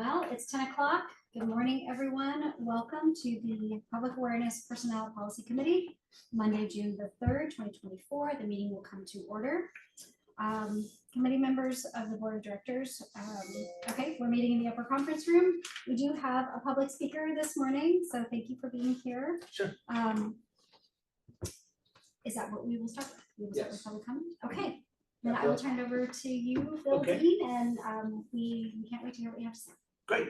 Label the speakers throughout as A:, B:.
A: Well, it's 10 o'clock. Good morning, everyone. Welcome to the Public Awareness Personnel Policy Committee, Monday, June the 3rd, 2024. The meeting will come to order. Committee members of the Board of Directors. Okay, we're meeting in the upper conference room. We do have a public speaker this morning, so thank you for being here.
B: Sure.
A: Is that what we will start with? We will start with public comment? Okay. Then
B: Yeah,
A: I will turn it over to you, Phil
B: Okay.
A: Dean, and we can't wait to hear what you have to say.
B: Great.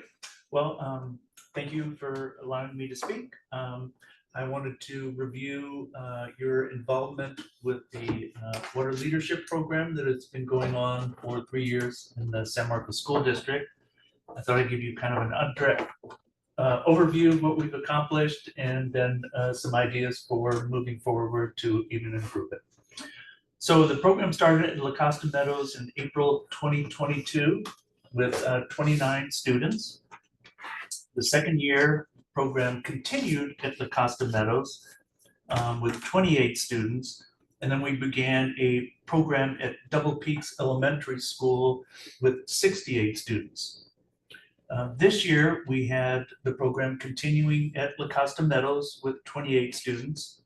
B: Well, thank you for allowing me to speak. I wanted to review your involvement with the water leadership program that has been going on for 3 years in the San Marcos School District. I thought I'd give you kind of an overview of what we've accomplished and then some ideas for moving forward to even improve it. So the program started in La Costa Meadows in April 2022 with 29 students. The second year program continued at La Costa Meadows with 28 students. And then we began a program at Double Peaks Elementary School with 68 students. This year we had the program continuing at La Costa Meadows with 28 students.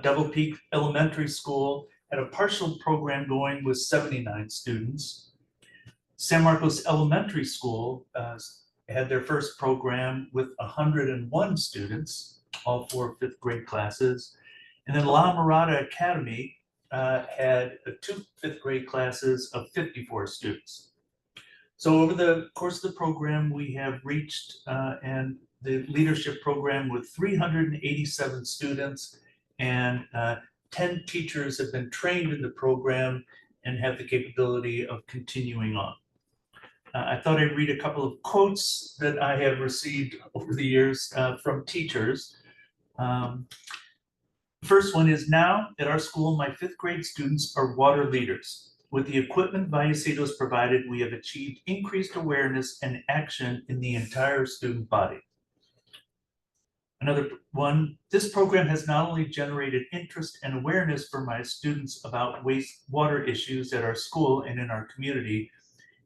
B: Double Peak Elementary School had a partial program going with 79 students. San Marcos Elementary School had their first program with 101 students, all 4 fifth grade classes. And then La Mirada Academy had 2 fifth grade classes of 54 students. So over the course of the program, we have reached and the leadership program with 387 students, and 10 teachers have been trained in the program and have the capability of continuing on. I thought I'd read a couple of quotes that I have received over the years from teachers. First one is, now at our school, my 5th grade students are water leaders. With the equipment Vallecitos provided, we have achieved increased awareness and action in the entire student body. Another one, this program has not only generated interest and awareness for my students about wastewater issues at our school and in our community.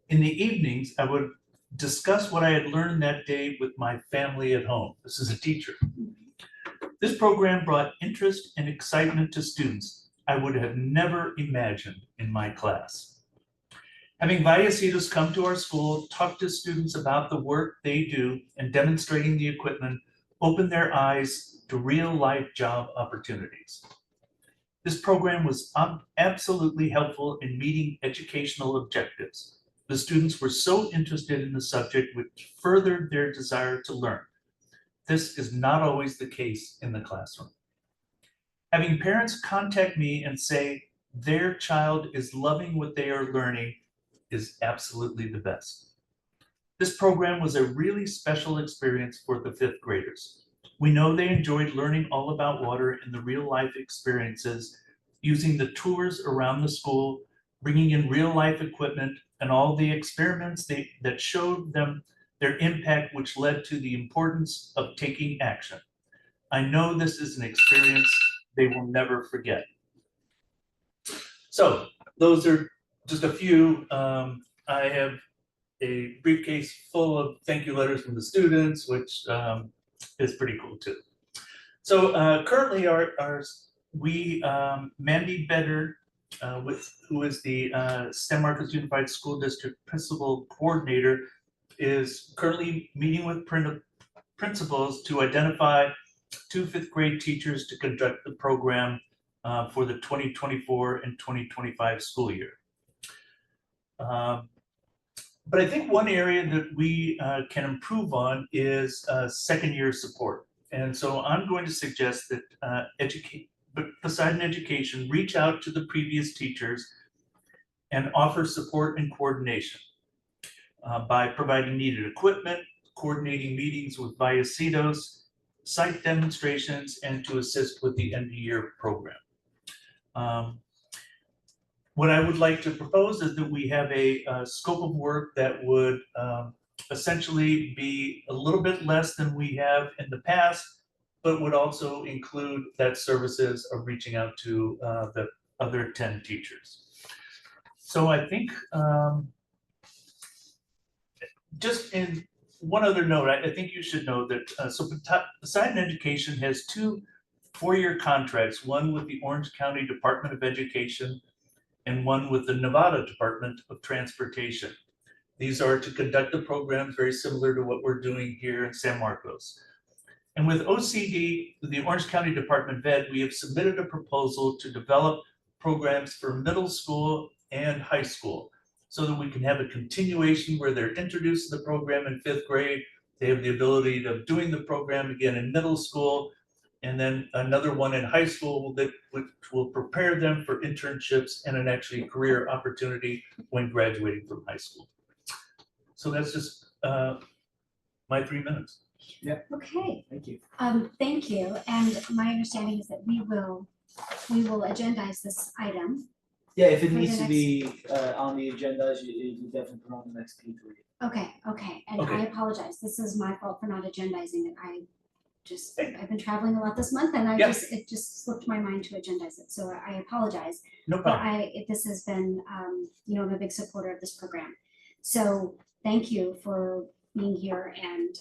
B: In the evenings, I would discuss what I had learned that day with my family at home. This is a teacher. This program brought interest and excitement to students I would have never imagined in my class. Having Vallecitos come to our school, talk to students about the work they do, and demonstrating the equipment opened their eyes to real-life job opportunities. This program was absolutely helpful in meeting educational objectives. The students were so interested in the subject, which furthered their desire to learn. This is not always the case in the classroom. Having parents contact me and say their child is loving what they are learning is absolutely the best. This program was a really special experience for the 5th graders. We know they enjoyed learning all about water and the real life experiences, using the tours around the school, bringing in real life equipment, and all the experiments that showed them their impact, which led to the importance of taking action. I know this is an experience they will never forget. So those are just a few. I have a briefcase full of thank you letters from the students, which is pretty cool too. So currently Mandy Better, who is the San Marcos Unified School District Principal Coordinator, is currently meeting with principals to identify 2 fifth grade teachers to conduct the program for the 2024 and 2025 school year. But I think one area that we can improve on is second year support. And so I'm going to suggest that Poseidon Education reach out to the previous teachers and offer support and coordination by providing needed equipment, coordinating meetings with Vallecitos, site demonstrations, and to assist with the end of year program. What I would like to propose is that we have a scope of work that would essentially be a little bit less than we have in the past, but would also include that services of reaching out to the other 10 teachers. So I think just in one other note, I think you should know that, Poseidon Education has two 4-year contracts, one with the Orange County Department of Education and one with the Nevada Department of Transportation. These are to conduct the programs very similar to what we're doing here in San Marcos. And with OCD, the Orange County Department of Ed, we have submitted a proposal to develop programs for middle school and high school so that we can have a continuation where they're introduced to the program in 5th grade. They have the ability of doing the program again in middle school, and then another one in high school which will prepare them for internships and an actually career opportunity when graduating from high school. So that's just my 3 minutes.
A: Okay,
C: Thank you.
A: thank you. And my understanding is that we will agendize this item.
C: Yeah, if it
A: For the
C: needs to
A: next-
C: be on the agenda, you definitely put on the next P3.
A: Okay, and I
B: Okay.
A: apologize. This is my fault for not agendizing it. I've been traveling a lot this month and
B: Yeah.
A: it just slipped my mind to agendize it. So I apologize.
B: No
A: But
B: problem.
A: this has been, I'm a big supporter of this program. So thank you for being here and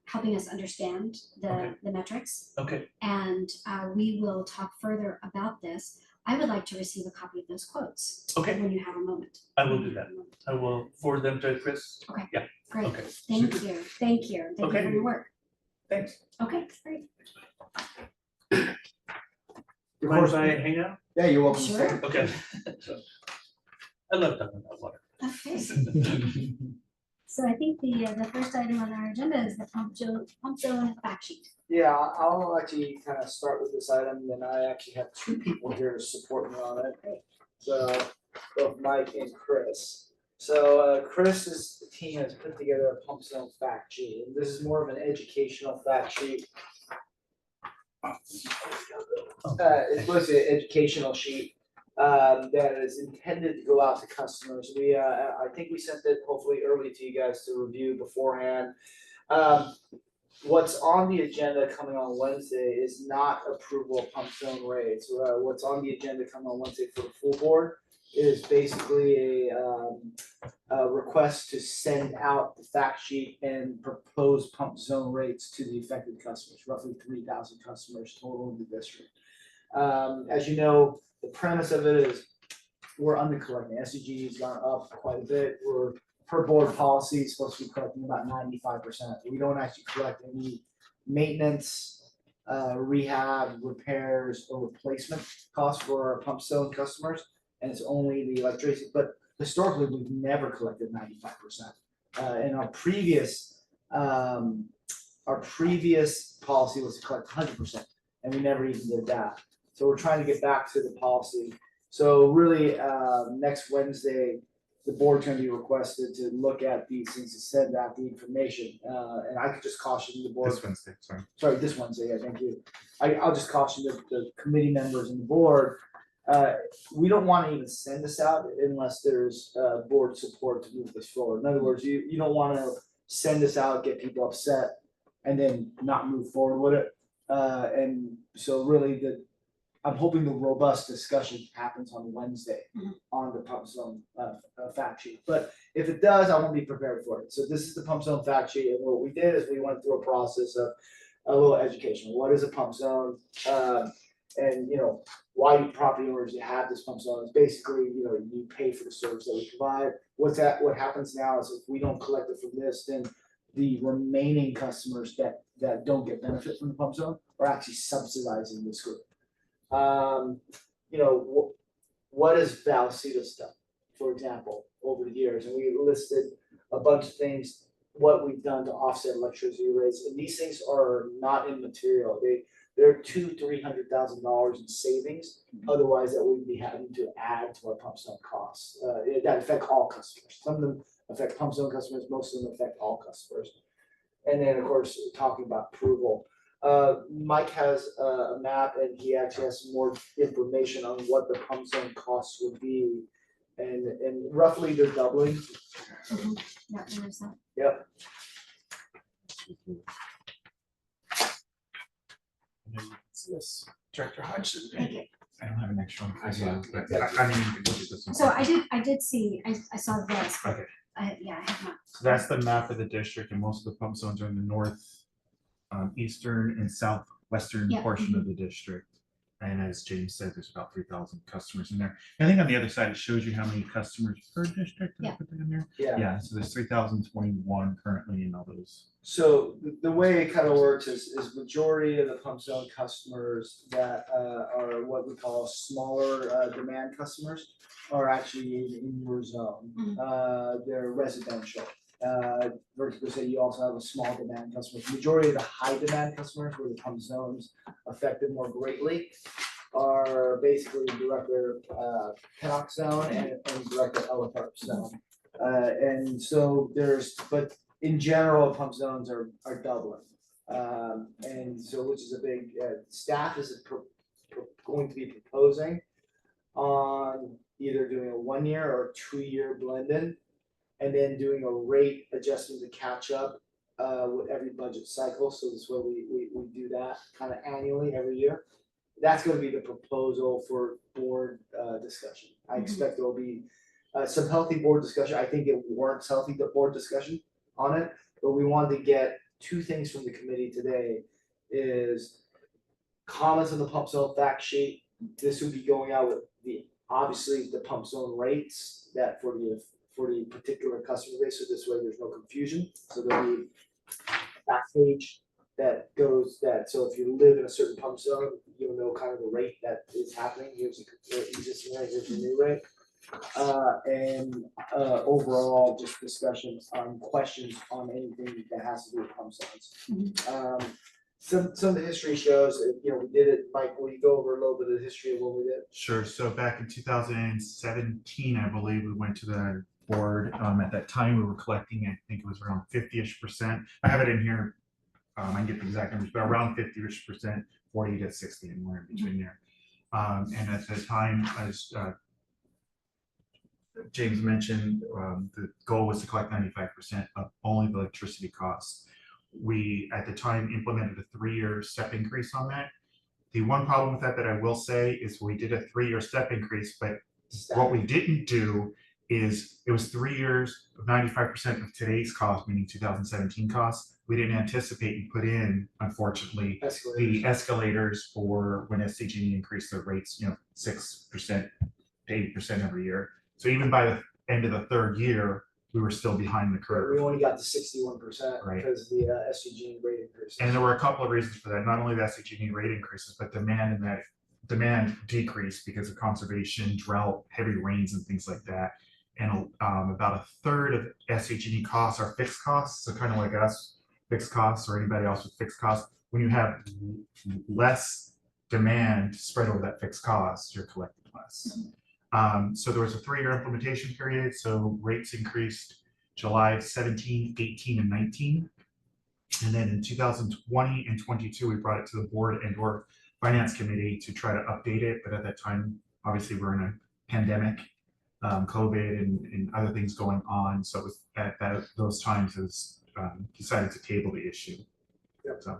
A: helping us understand
B: Okay.
A: the metrics.
B: Okay,
A: And we will talk further about this. I would like to receive a copy of those quotes
B: okay,
A: when you have a moment.
B: I will do that. I will forward them to Chris.
A: Great,
B: Okay,
A: thank you, thank you for
B: Okay.
A: your work.
B: thanks.
A: Okay, great.
B: You mind if I hang out?
C: Yeah, you're welcome.
A: Sure.
B: Okay. I love talking about water.
A: Okay, so I think the first item on our agenda is the pump zone fact sheet.
C: Yeah, I'll actually kind of start with this item, then I actually have 2 people here to support me on it. So, both Mike and Chris. So Chris's team has put together a pump zone fact sheet, and this is more of an educational fact sheet. It's mostly an educational sheet that is intended to go out to customers. I think we sent it hopefully early to you guys to review beforehand. What's on the agenda coming on Wednesday is not approval of pump zone rates. What's on the agenda coming on Wednesday for the full board is basically a request to send out the fact sheet and propose pump zone rates to the affected customers, roughly 3,000 customers total in the district. As you know, the premise of it is we're under collecting. SCG has gone up quite a bit. We're per board policy is supposed to be collecting about 95%. We don't actually collect any maintenance, rehab, repairs, or replacement costs for our pump zone customers, and it's only the electricity. But historically, we've never collected 95%. In our previous policy was to collect 100%, and we never even did that. So we're trying to get back to the policy. So really, next Wednesday, the board's gonna be requested to look at these things, to send out the information, and I could just caution the board.
D: This Wednesday, sorry.
C: Sorry, this Wednesday, yeah, thank you. I'll just caution the committee members and the board, we don't wanna even send this out unless there's, board support to move this forward. In other words, you don't wanna send this out, get people upset, and then not move forward with it. And so really I'm hoping the robust discussion happens on Wednesday on the pump zone fact sheet. But if it does, I won't be prepared for it. So this is the pump zone fact sheet, and what we did is we went through a process of a little education. What is a pump zone? And why do property owners have this pump zone? It's basically, you pay for the service that we provide. What happens now is if we don't collect it from this, then the remaining customers that don't get benefit from the pump zone are actually subsidizing this group. What has Vallecitos done, for example, over the years? And we listed a bunch of things, what we've done to offset electricity rates, and these things are not immaterial. They're $200,000-300,000 in savings. Otherwise, that we'd be having to add to our pump zone costs. That affect all customers. Some of them affect pump zone customers, most of them affect all customers. And then, of course, talking about approval. Mike has a map, and he actually has some more information on what the pump zone costs would be, and roughly they're doubling.
A: Yeah, there's that.
C: Yep.
D: Yes, Director Hodgson.
A: Thank you.
D: I don't have an extra one. I mean, you can look at this one.
A: So I did see, I saw this, but
D: Okay.
A: Yeah, I have not.
E: So that's the map of the district, and most of the pump zones are in the north, eastern and southwestern
A: Yeah,
E: portion of the district. And as James said, there's about 3,000 customers in there. I think on the other side, it shows you how many customers per district. Did I
A: Yeah.
E: put that in there?
C: Yeah.
E: Yeah, so there's 3,021 currently in all those.
C: So the way it kind of works is majority of the pump zone customers that are what we call smaller demand customers are actually in your zone. They're residential. Vertically say you also have a small demand customers. Majority of the high demand customers where the pump zones affected more greatly are basically director Canuck zone and director Ellicott zone. And so but in general, pump zones are doubling. And so which is a big, staff is going to be proposing on either doing a 1 year or 2 year blended, and then doing a rate adjustment to catch up with every budget cycle. So this way we do that kind of annually every year. That's gonna be the proposal for board discussion. I expect there'll be some healthy board discussion. I think it warrants healthy board discussion on it, but we wanted to get two things from the committee today is comments on the pump zone fact sheet. This would be going out with obviously the pump zone rates that for the particular customer base, so this way there's no confusion. So there'll be a back page that goes that, so if you live in a certain pump zone, you'll know kind of the rate that is happening. Here's the existing rate, here's the new rate. And overall, just discussions on questions on anything that has to do with pump zones. Some of the history shows, we did it, Mike, will you go over a little bit of the history of what we did?
E: Sure. So back in 2017, I believe we went to the board. At that time, we were collecting, I think it was around 50-ish%. I have it in here. I can get the exact numbers, but around 50-ish%, 40 to 60, and we're in between there. And at the time, as James mentioned, the goal was to collect 95% of only the electricity costs. We, at the time, implemented a 3-year step increase on that. The one problem with that I will say is we did a 3-year step increase, but what we didn't do is it was 3 years of 95% of today's cost, meaning 2017 costs. We didn't anticipate and put in, unfortunately, the escalators for when SCG increased their rates, 6% to 8% every year. So even by the end of the 3rd year, we were still behind the curve.
C: We only got to 61%
E: Right.
C: because of the SCG rate increases.
E: And there were a couple of reasons for that. Not only the SCG rate increases, but demand decreased because of conservation, drought, heavy rains, and things like that. And about 1/3 of SCG costs are fixed costs. So kind of like us, fixed costs, or anybody else with fixed costs. When you have less demand spread over that fixed cost, you're collecting less. So there was a 3-year implementation period. So rates increased July of 17, 18, and 19. And then in 2020 and 22, we brought it to the board and or finance committee to try to update it. But at that time, obviously we're in a pandemic, COVID and other things going on. So it was at those times it was decided to table the issue.
C: Yep.
E: So.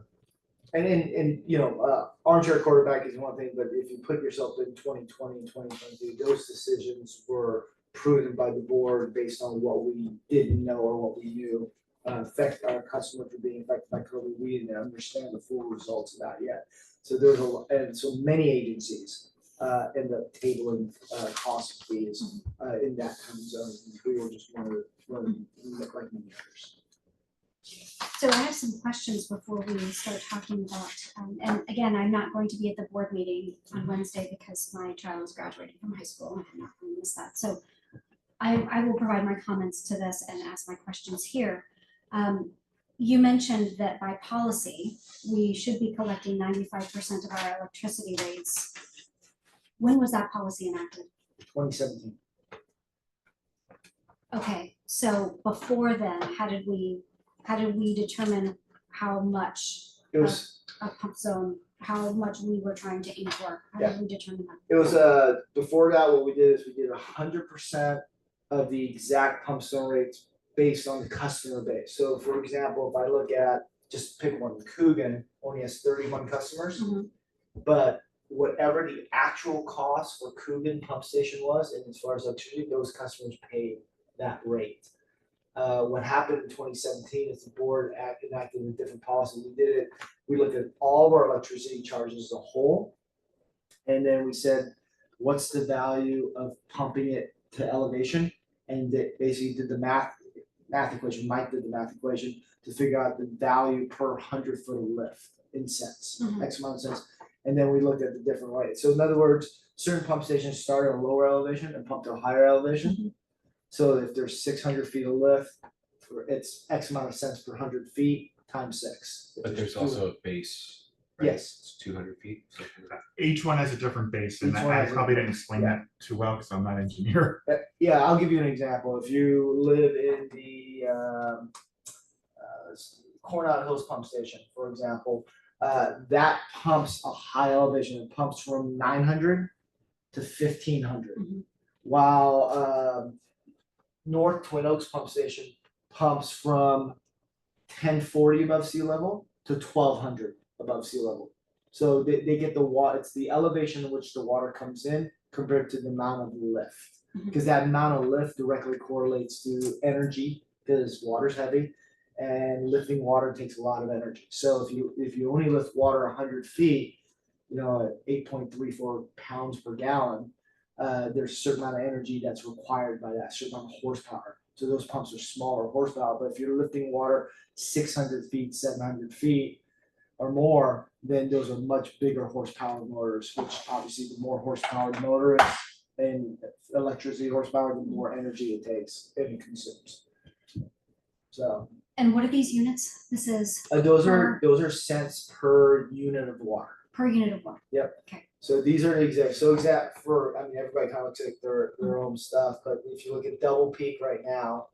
C: And armchair quarterback is one thing, but if you put yourself in 2020 and 2022, those decisions were prudent by the board based on what we didn't know or what we knew affect our customers for being affected by COVID. We didn't understand the full results of that yet. So and so many agencies end up tabling cost fees in that kind of zone. We were just one of like many others.
A: So I have some questions before we start talking about, and again, I'm not going to be at the board meeting on Wednesday because my child is graduating from high school and I'm not going to miss that. So I will provide my comments to this and ask my questions here. You mentioned that by policy, we should be collecting 95% of our electricity rates. When was that policy enacted?
C: 2017.
A: Okay, so before then, how did we determine how much
C: It was
A: a pump zone, how much we were trying to aim for? How did we determine that?
C: It was before that, what we did is we did 100% of the exact pump zone rates based on the customer base. So for example, if I look at, just pick one, Coogan only has 31 customers, but whatever the actual cost for Coogan pump station was, and as far as electricity, those customers paid that rate. What happened in 2017 is the board enacted a different policy. We looked at all of our electricity charges as a whole. And then we said, what's the value of pumping it to elevation? And they basically did the math equation, Mike did the math equation to figure out the value per 100-foot of lift in cents, X amount of cents. And then we looked at the different rates. So in other words, certain pump stations start at a lower elevation and pump to a higher elevation. So if there's 600 feet of lift, it's X amount of cents per 100 feet times 6. If
F: But there's
C: 200
F: also a base, right?
C: Yes.
F: It's 200 feet. So
E: Each one has a different base, and
C: Each one
E: I
C: has a-
E: probably didn't explain that too well because I'm not an engineer.
C: Yeah, I'll give you an example. If you live in the Coronado Hills Pump Station, for example, that pumps a high elevation. It pumps from 900 to 1500, while North Twin Oaks Pump Station pumps from 1040 above sea level to 1200 above sea level. So they get the water, it's the elevation in which the water comes in compared to the amount of lift. Because that amount of lift directly correlates to energy, because water's heavy, and lifting water takes a lot of energy. So if you only lift water 100 feet, you know, at 8.34 pounds per gallon, there's a certain amount of energy that's required by that, certain amount of horsepower. So those pumps are smaller horsepower, but if you're lifting water 600 feet, 700 feet or more, then those are much bigger horsepower motors, which obviously the more horsepower the motor is and electricity horsepower, the more energy it takes and it consumes. So
A: And what are these units? This is
C: those are cents per unit of water.
A: per unit of water.
C: So these are the exact for, I mean, everybody kind of looks at their own stuff, but if you look at Double Peak right now,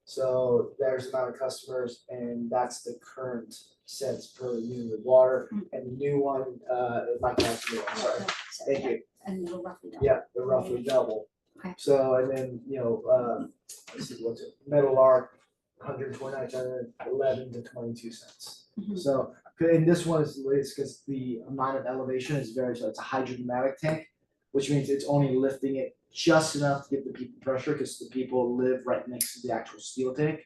C: so there's the amount of customers and that's the current cents per unit of water. And the new one, if I can't, I'm sorry, thank you.
A: And they'll roughly double.
C: Yeah, they're roughly double.
A: Okay.
C: So, and then, you know, let's see, what's it, Metal Arc, 129, 11 to 22 cents. So, and this one is because the amount of elevation is very, so it's a hydrodynamic tank, which means it's only lifting it just enough to give the people pressure, because the people live right next to the actual steel tank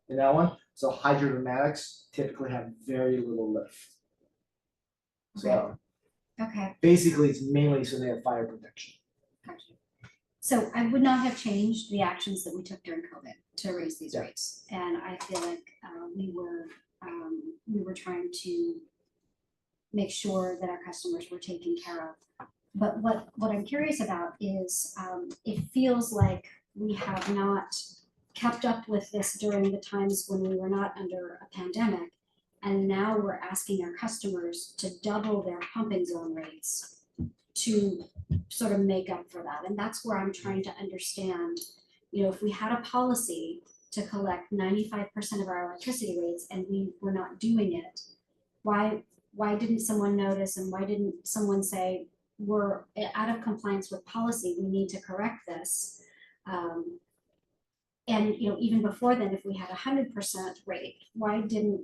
C: in that one. So hydrodynamics typically have very little lift. So
A: Okay,
C: basically, it's mainly so they have fire protection.
A: gotcha. So I would not have changed the actions that we took during COVID to raise these
C: Yeah.
A: rates. And I feel like we were trying to make sure that our customers were taken care of. But what I'm curious about is it feels like we have not kept up with this during the times when we were not under a pandemic. And now we're asking our customers to double their pumping zone rates to sort of make up for that. And that's where I'm trying to understand, you know, if we had a policy to collect 95% of our electricity rates and we were not doing it, why didn't someone notice and why didn't someone say, we're out of compliance with policy, we need to correct this? And, you know, even before then, if we had 100% rate, why didn't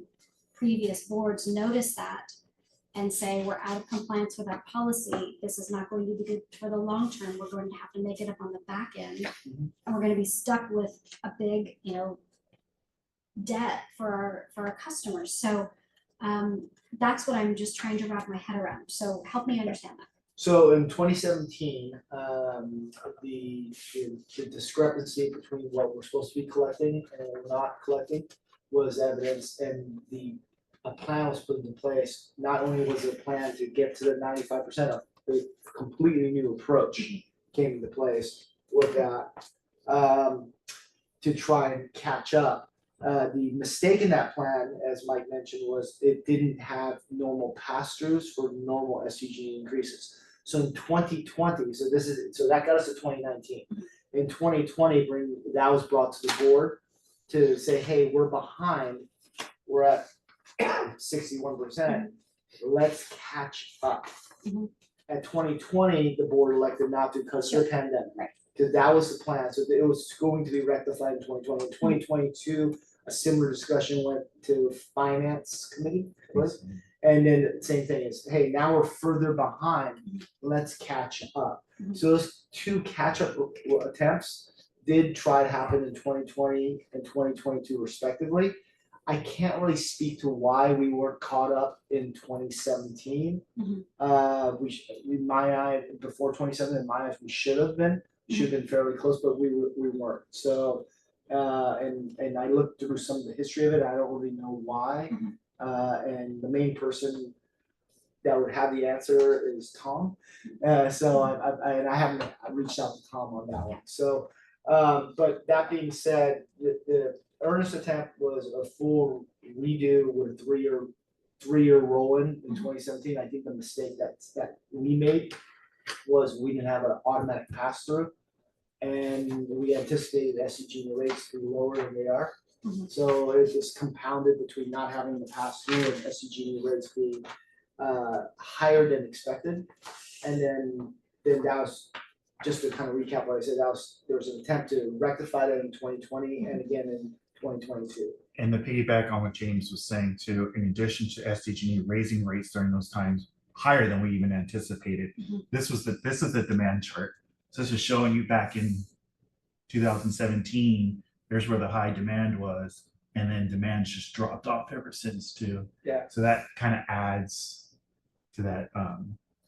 A: previous boards notice that and say, we're out of compliance with our policy, this is not going to be good for the long term, we're going to have to make it up on the back end. And we're gonna be stuck with a big, you know, debt for our customers. So that's what I'm just trying to wrap my head around. So help me understand that.
C: So in 2017, the discrepancy between what we're supposed to be collecting and what we're not collecting was evidence, and a plan was put into place. Not only was it a plan to get to the 95%, a completely new approach came into place with that to try and catch up. The mistake in that plan, as Mike mentioned, was it didn't have normal pass-throughs for normal SUG increases. So in 2020, so that got us to 2019. In 2020, that was brought to the board to say, hey, we're behind. We're at 61%. Let's catch up. At 2020, the board elected not to because of the pandemic.
A: Right.
C: Because that was the plan. So it was going to be rectified in 2020. In 2022, a similar discussion went to finance committee, and then the same thing is, hey, now we're further behind, let's catch up. So those two catch-up attempts did try to happen in 2020 and 2022 respectively. I can't really speak to why we weren't caught up in 2017. In my eye, before 2017, in my eyes, we should have been fairly close, but we weren't. So, and I looked through some of the history of it. I don't really know why. And the main person that would have the answer is Tom. So I haven't reached out to Tom on that one. So, but that being said, the earnest attempt was a full redo with a three-year roll-in 2017. I think the mistake that we made was we didn't have an automatic pass-through, and we anticipated SCG rates to be lower than they are. So it just compounded between not having the pass-through and SCG rates being higher than expected. And then that was, just to kind of recap what I said, there was an attempt to rectify that in 2020 and again in 2022.
E: And the piggyback on what James was saying too, in addition to SDG&E raising rates during those times higher than we even anticipated, this is the demand chart. So this is showing you back in 2017, there's where the high demand was, and then demand's just dropped off ever since too.
C: Yeah.
E: So that kind of adds to that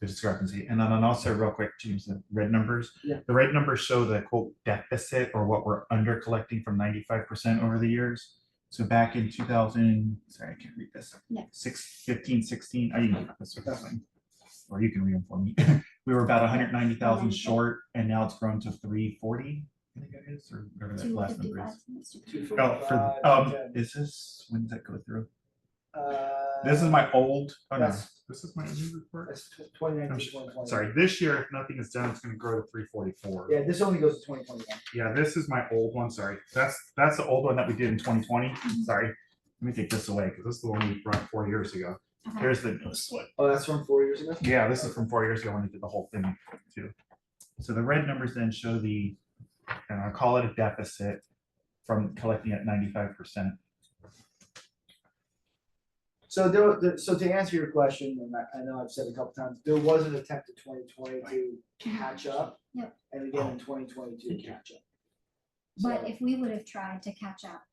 E: the discrepancy. And then also real quick, James, the red numbers.
C: Yeah.
E: The red numbers show the quote deficit, or what we're under collecting from 95% over the years. So back in 2000, sorry, I can't read this.
A: Yeah.
E: 15, 16, I didn't get this with that one. Or you can read them for me. We were about 190,000 short, and now it's grown to 340. I think it is, or whatever that last number is. Is this, when does that go through? This is my old, this is my new report.
C: That's 2019, 2020.
E: Sorry, this year, if nothing is done, it's gonna grow to 344.
C: Yeah, this only goes to 2021.
E: Yeah, this is my old one, sorry. That's the old one that we did in 2020. Sorry. Let me take this away, because this is the one we brought 4 years ago. Here's the newest one.
C: Oh, that's from 4 years ago?
E: Yeah, this is from 4 years ago when we did the whole thing too. So the red numbers then show the, and I'll call it a deficit from collecting at 95%.
C: So so to answer your question, and I know I've said a couple times, there was an attempt in 2020 to catch up.
A: Yep.
C: And again in 2022 to catch up.
A: But if we would have tried to catch up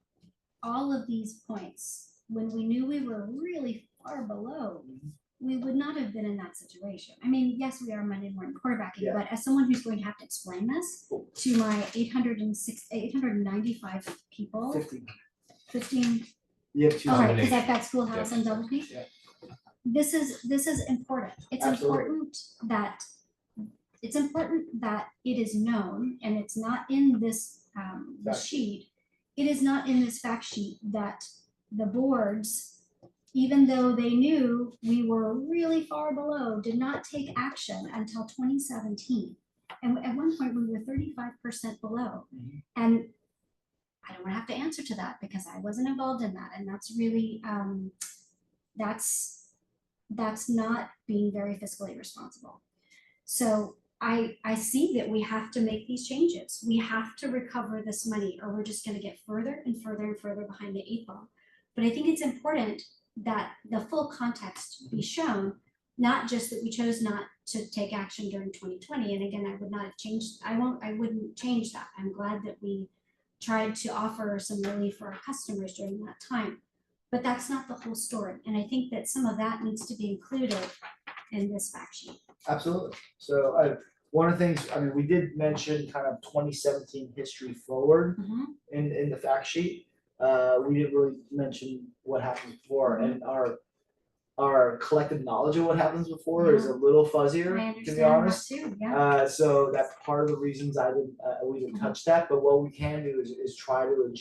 A: all of these points when we knew we were really far below, we would not have been in that situation. I mean, yes, we are Monday morning quarterbacking, but as someone who's going to have to explain this to my 895 people, 15.
C: You have two.
A: Oh, right, because I've got schoolhouse and double P.
C: Yeah.
A: This is important. It's
C: Absolutely.
A: important that it is known, and it's not in this sheet. It is not in this fact sheet that the boards, even though they knew we were really far below, did not take action until 2017. And at one point we were 35% below. And I don't want to have to answer to that because I wasn't involved in that. And that's really, that's not being very fiscally responsible. So I see that we have to make these changes. We have to recover this money, or we're just going to get further and further and further behind the 8 ball. But I think it's important that the full context be shown, not just that we chose not to take action during 2020. And again, I would not have changed, I wouldn't change that. I'm glad that we tried to offer some relief for our customers during that time. But that's not the whole story. And I think that some of that needs to be included in this fact sheet.
C: Absolutely. So one of the things, I mean, we did mention kind of 2017 history forward in the fact sheet. We didn't really mention what happened before, and our collective knowledge of what happens before is a little fuzzier, to be honest.
A: Too, yeah.
C: So that's part of the reasons we didn't touch that. But what we can do is try to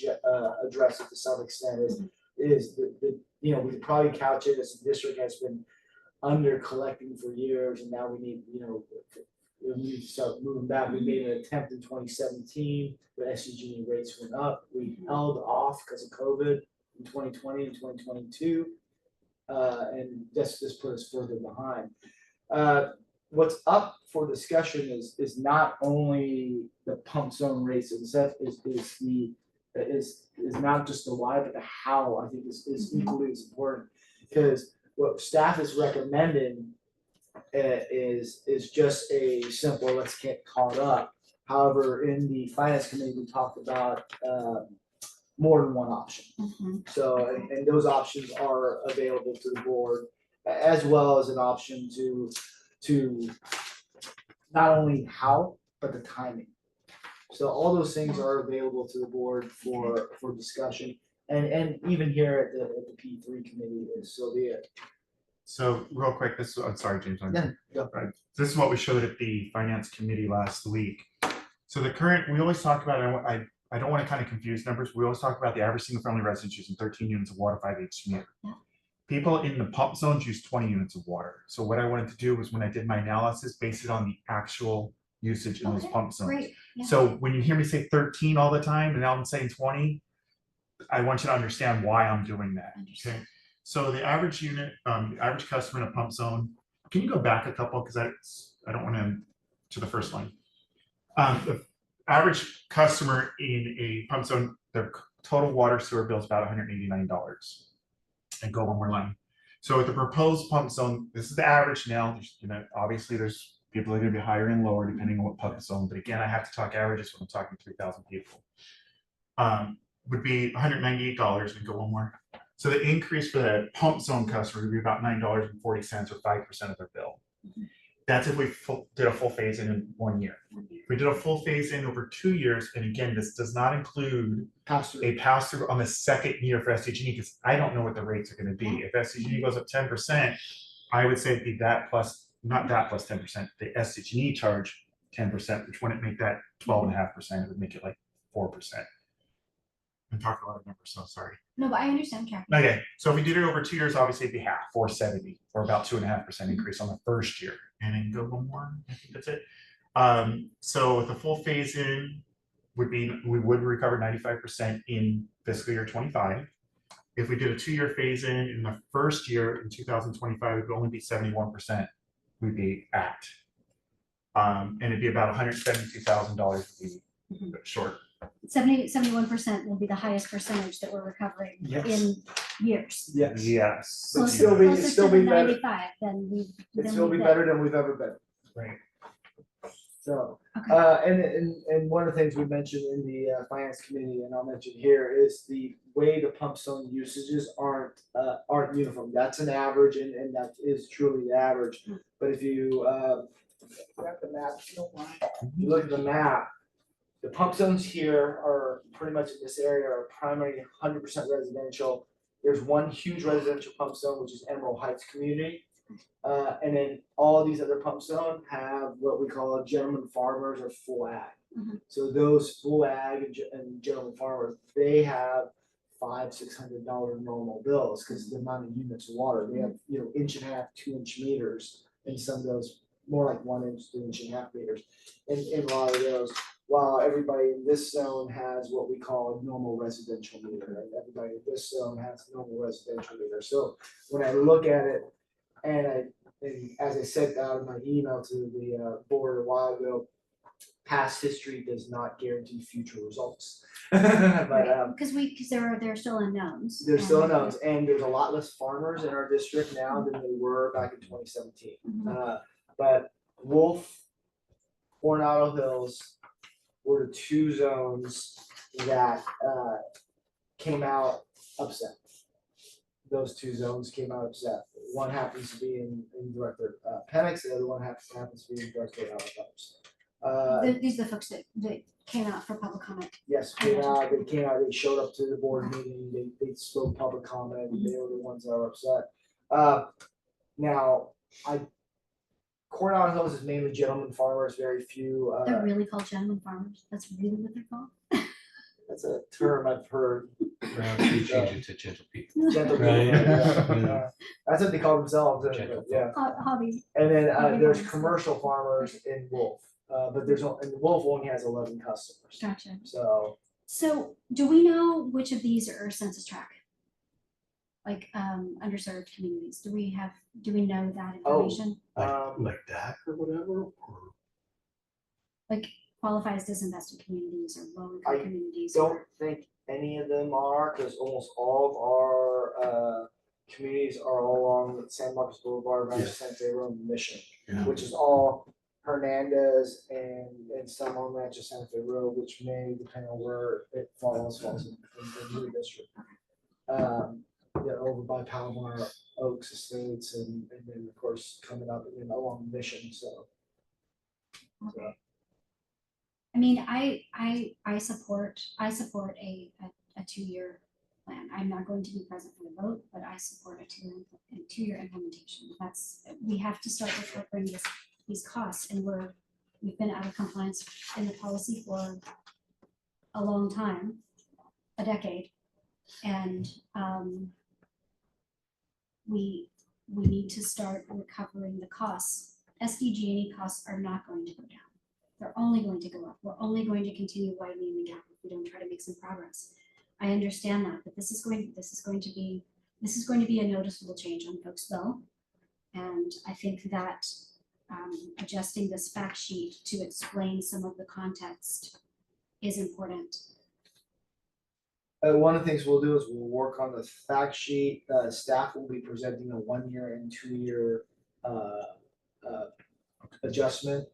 C: address it to some extent. Is the we could probably couch it as the district has been under collecting for years, and now we need we need to start moving back. We made an attempt in 2017, the SCG rates went up. We held off because of COVID in 2020 and 2022, and this put us further behind. What's up for discussion is not only the pump zone rates itself, is not just the why, but the how. I think is equally as important, because what staff is recommending is just a simple let's get caught up. However, in the finance committee, we talked about more than one option.
A: Mhm.
C: So, and those options are available to the board, as well as an option to not only how, but the timing. So all those things are available to the board for discussion, and even here at the P3 committee is so be it.
E: So real quick, I'm sorry, James.
C: Yeah, go.
E: Right. This is what we showed at the finance committee last week. So the current, we always talk about, I don't want to kind of confuse numbers. We always talk about the average single family residence using 13 units of water 5/8 year.
A: Yeah.
E: People in the pump zones use 20 units of water. So what I wanted to do was when I did my analysis, base it on the actual usage in those
A: Okay,
E: pump zones.
A: Great, yeah.
E: So when you hear me say 13 all the time and now I'm saying 20, I want you to understand why I'm doing that. Okay.
A: Understand.
E: So the average unit, the average customer in a pump zone, can you go back a couple? Because I don't want to the first line. The average customer in a pump zone, their total water sewer bill is about $189. And go one more line. So with the proposed pump zone, this is the average now. There's, obviously there's people that are going to be higher and lower depending on what pump zone. But again, I have to talk averages when I'm talking 3,000 people. Would be $198 and go one more. So the increase for the pump zone customer would be about $9.40 or 5% of their bill. That's if we did a full phase in 1 year. If we did a full phase in over 2 years, and again, this does not include a pass through on the second year for SDG&E because I don't know what the rates are going to be. If SDG&E goes up 10%, I would say it'd be that plus, not that plus 10%. The SDG&E charge 10%, which wouldn't make that 12.5%. It would make it like 4%. I'm talking a lot of numbers, so sorry.
A: No, but I understand, Kathy.
E: Okay, so if we did it over 2 years, obviously it'd be half, 470, or about 2.5% increase on the first year. And then go one more, I think that's it. So with the full phase in we would recover 95% in fiscal year 25. If we did a 2-year phase in the first year in 2025, it would only be 71% we'd be at. And it'd be about $172,000 would be short.
A: 71% will be the highest percentage that we're recovering
C: Yes.
A: in years.
C: Yes.
E: Yes.
C: But
A: Closer
C: still be-
A: closer
C: still
A: to the
C: be better.
A: 95 than we.
C: It'd
A: than
C: still
A: we've
C: be
A: been.
C: better than we've ever been.
E: Right.
C: So,
A: Okay.
C: and one of the things we mentioned in the finance committee, and I'll mention here, is the way the pump zone usages aren't uniform. That's an average, and that is truly the average. But if you grab the map, if you don't mind, you look at the map, the pump zones here are pretty much in this area are primarily 100% residential. There's one huge residential pump zone, which is Emerald Heights community. And then all these other pump zones have what we call gentleman farmers or full ag.
A: Mhm.
C: So those full ag and gentleman farmers, they have $500-600 normal bills because of the amount of units of water. They have 1.5-inch, 2-inch meters, and some of those more like 1-inch, 2.5 meters. In a lot of those, while everybody in this zone has what we call a normal residential meter, right? Everybody in this zone has a normal residential meter. So when I look at it, and as I said out in my email to the board a while ago, past history does not guarantee future results. But
A: Because there are still unknowns.
C: there's still
A: and-
C: unknowns, and there's a lot less farmers in our district now than they were back in 2017.
A: Mhm.
C: But Wolf, Coronado Hills were the two zones that came out upset. Those two zones came out upset. One happens to be in Director Penix, the other one happens to be in Director Allen's.
A: These are the folks that came out for public comment.
C: Yes, they came out, they showed up to the board meeting, they spoke public comment, they were the ones that were upset. Now, Coronado Hills is mainly gentleman farmers, very few,
A: They're really called gentleman farmers. That's really what they're called.
C: that's a term I've heard.
F: Perhaps we change it to gentle people.
C: Gentle
F: Right.
C: people, yeah.
F: Yeah.
C: That's what they call themselves,
F: Gentle
C: but yeah.
A: Hobbies.
C: And then
A: Hobby
C: there's
A: farms.
C: commercial farmers in Wolf, but and Wolf only has 11 customers.
A: Gotcha.
C: So
A: Do we know which of these are census tract? Like underserved communities? Do we know that information?
F: Like that or whatever, or
A: Like qualifies disinvested communities or low
C: I
A: income communities?
C: don't think any of them are, because almost all of our communities are all along San Marcos Boulevard, Rancho
F: Yes.
C: San Pedro, and Mission,
F: Yeah.
C: which is all Hernandez and some on Rancho Santa Fe Road, which may, depending on where it falls in the new district. Over by Palomar Oaks Estates and then of course coming up and then along Mission, so.
A: Okay. I mean, I support a 2-year plan. I'm not going to be present for the vote, but I support a 2-year implementation. We have to start recovering these costs, and we've been out of compliance in the policy for a long time, a decade. And we need to start recovering the costs. SDG&E costs are not going to go down. They're only going to go up. We're only going to continue widening the gap if we don't try to make some progress. I understand that, but this is going to be a noticeable change on folks' bill. And I think that adjusting this fact sheet to explain some of the context is important.
C: One of the things we'll do is we'll work on the fact sheet. Staff will be presenting a 1-year and 2-year adjustment.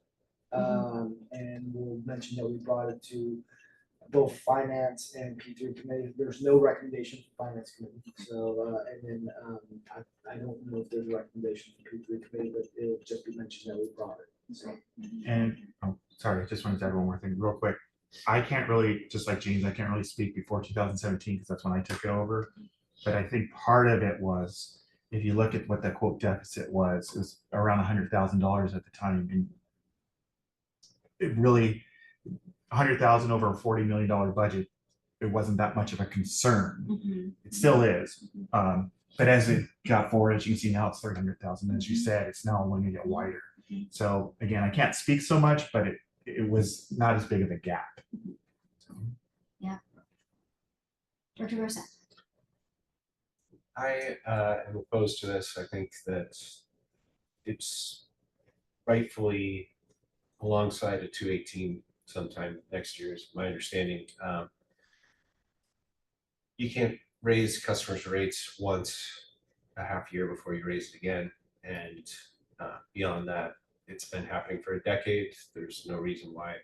C: And we'll mention that we brought it to both finance and P3 committee. There's no recommendation for finance committee. So, and then I don't know if there's a recommendation for P3 committee, but it'll just be mentioned that we brought it. So.
E: And, sorry, I just wanted to add one more thing real quick. I can't really, just like James, I can't really speak before 2017 because that's when I took it over. But I think part of it was, if you look at what that quote deficit was, it was around $100,000 at the time. And it really, 100,000 over a $40 million budget, it wasn't that much of a concern. It still is. But as it got forward, as you can see now, it's 300,000. As you said, it's now only going to get wider. So again, I can't speak so much, but it was not as big of a gap.
A: Yeah. Dr. Garza.
F: I am opposed to this. I think that it's rightfully alongside a 218 sometime next year is my understanding. You can't raise customers' rates once a half year before you raise it again. And beyond that, it's been happening for a decade. There's no reason why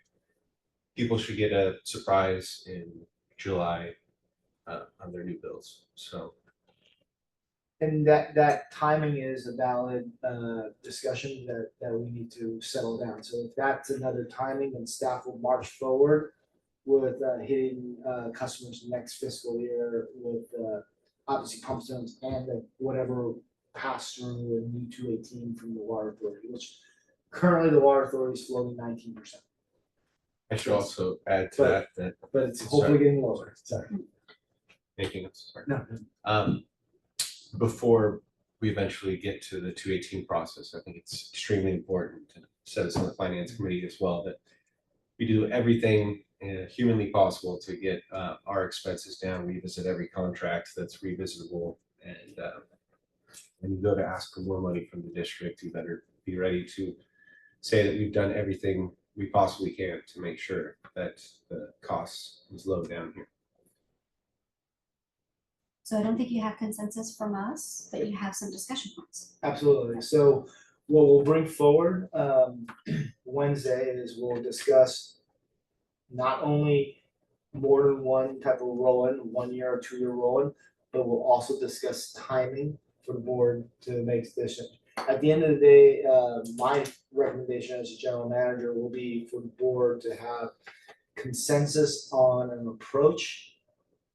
F: people should get a surprise in July on their new bills. So.
C: And that timing is a valid discussion that we need to settle down. So if that's another timing, then staff will march forward with hitting customers next fiscal year with obviously pump stones and whatever pass through a new 218 from the water authority, which currently the water authority is floating 19%.
F: I should also add to that
C: but it's hopefully getting lower. Sorry.
F: Making us sorry.
C: No.
F: Before we eventually get to the 218 process, I think it's extremely important to set us on the finance committee as well that we do everything humanly possible to get our expenses down, revisit every contract that's revisitable, and when you go to ask for more money from the district, you better be ready to say that we've done everything we possibly can to make sure that the cost is low down here.
A: So I don't think you have consensus from us, but you have some discussion points.
C: Absolutely. So what we'll bring forward Wednesday is we'll discuss not only more than one type of roll-in, 1 year or 2 year roll-in, but we'll also discuss timing for the board to make decisions. At the end of the day, my recommendation as a general manager will be for the board to have consensus on an approach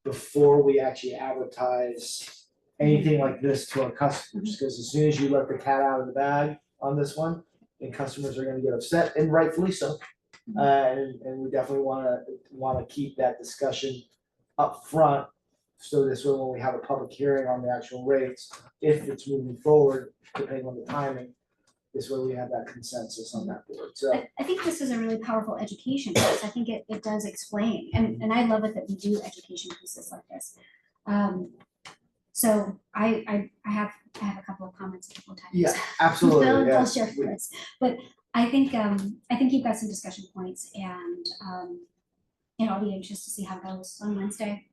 C: before we actually advertise anything like this to our customers. Because as soon as you let the cat out of the bag on this one, then customers are gonna get upset, and rightfully so. And we definitely wanna keep that discussion up front. So this way, when we have a public hearing on the actual rates, if it's moving forward, depending on the timing, this way we have that consensus on that board. So
A: I think this is a really powerful education piece. I think it does explain, and I love it that we do education pieces like this. So I have a couple of comments, a couple of times.
C: yeah, absolutely.
A: They'll share this, but I think you've got some discussion points, and I'll be anxious to see how it goes on Wednesday.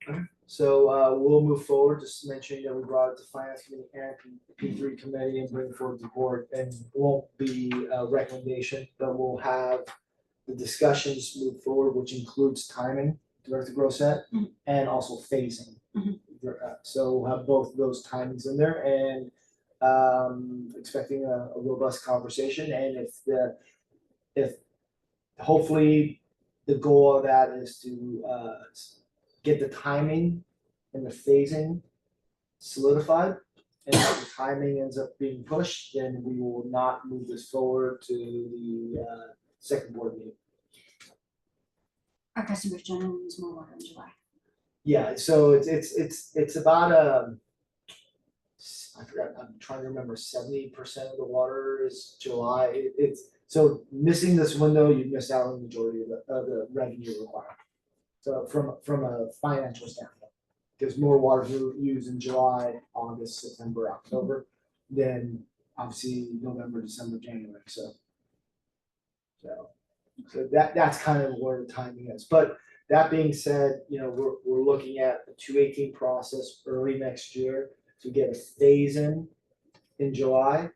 B: Okay.
C: So we'll move forward, just mentioning that we brought it to finance committee and P3 committee and bring it forward to the board, and it won't be a recommendation, but we'll have the discussions move forward, which includes timing, Director Grosset,
A: Mhm.
C: and also phasing.
A: Mhm.
C: So we'll have both of those timings in there, and expecting a robust conversation, and if hopefully the goal of that is to get the timing and the phasing solidified. And if the timing ends up being pushed, then we will not move this forward to the second board meeting.
A: Our customers generally use more water in July.
C: Yeah, so it's about I forgot, I'm trying to remember, 70% of the water is July. It's so missing this window, you miss out on the majority of the revenue requirement. So from a financial standpoint, there's more water used in July, August, September, October than obviously November, December, January. So that's kind of where the timing is. But that being said, we're looking at the 218 process early next year to get a phase in July,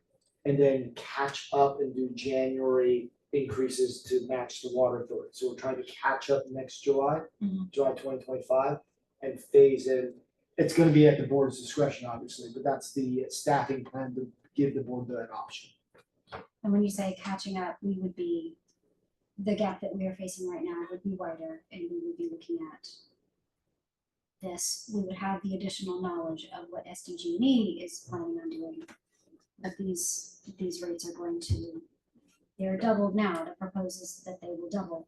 C: and then catch up and do January increases to match the water authority. So we're trying to catch up next July, July 2025, and phase in. It's gonna be at the board's discretion, obviously, but that's the staffing plan to give the board that option.
A: And when you say catching up, the gap that we are facing right now would be wider, and we would be looking at this, we would have the additional knowledge of what SDG&E is planning on doing. But these rates are going to, they're doubled now, the proposes that they will double,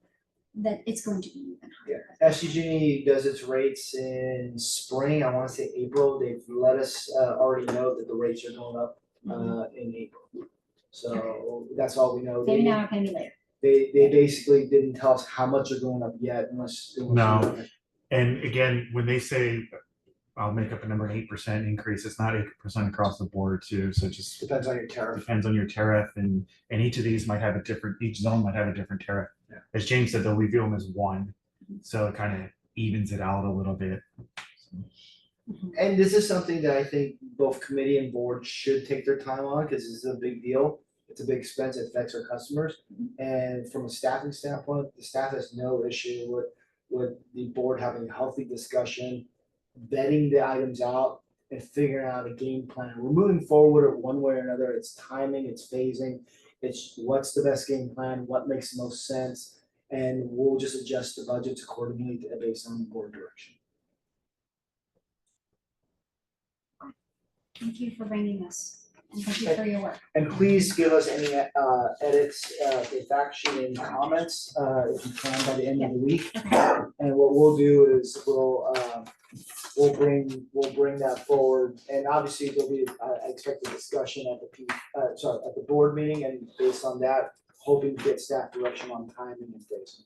A: that it's going to be even higher.
C: SDG does its rates in spring, I wanna say April. They've let us already know that the rates are going up in April. So that's all we know.
A: Maybe now, maybe later.
C: They basically didn't tell us how much are going up yet unless.
E: No. And again, when they say, I'll make up a number, an 8% increase, it's not 8% across the board too, so it just
C: Depends on your tariff.
E: depends on your tariff, and each of these might have a different, each zone might have a different tariff.
C: Yeah.
E: As James said, though, we view them as one, so it kind of evens it out a little bit.
C: And this is something that I think both committee and board should take their time on, because this is a big deal. It's a big expense, it affects our customers. And from a staffing standpoint, the staff has no issue with the board having a healthy discussion, vetting the items out and figuring out a game plan. We're moving forward one way or another. It's timing, it's phasing, it's what's the best game plan, what makes the most sense, and we'll just adjust the budgets accordingly based on board direction.
A: Thank you for bringing this, and thank you for your work.
C: And please give us any edits, redaction and comments, if you can by the end of the week. And what we'll do is we'll bring that forward, and obviously there'll be, I expect a discussion at the board meeting, and based on that, hoping to get staff direction on timing and phasing.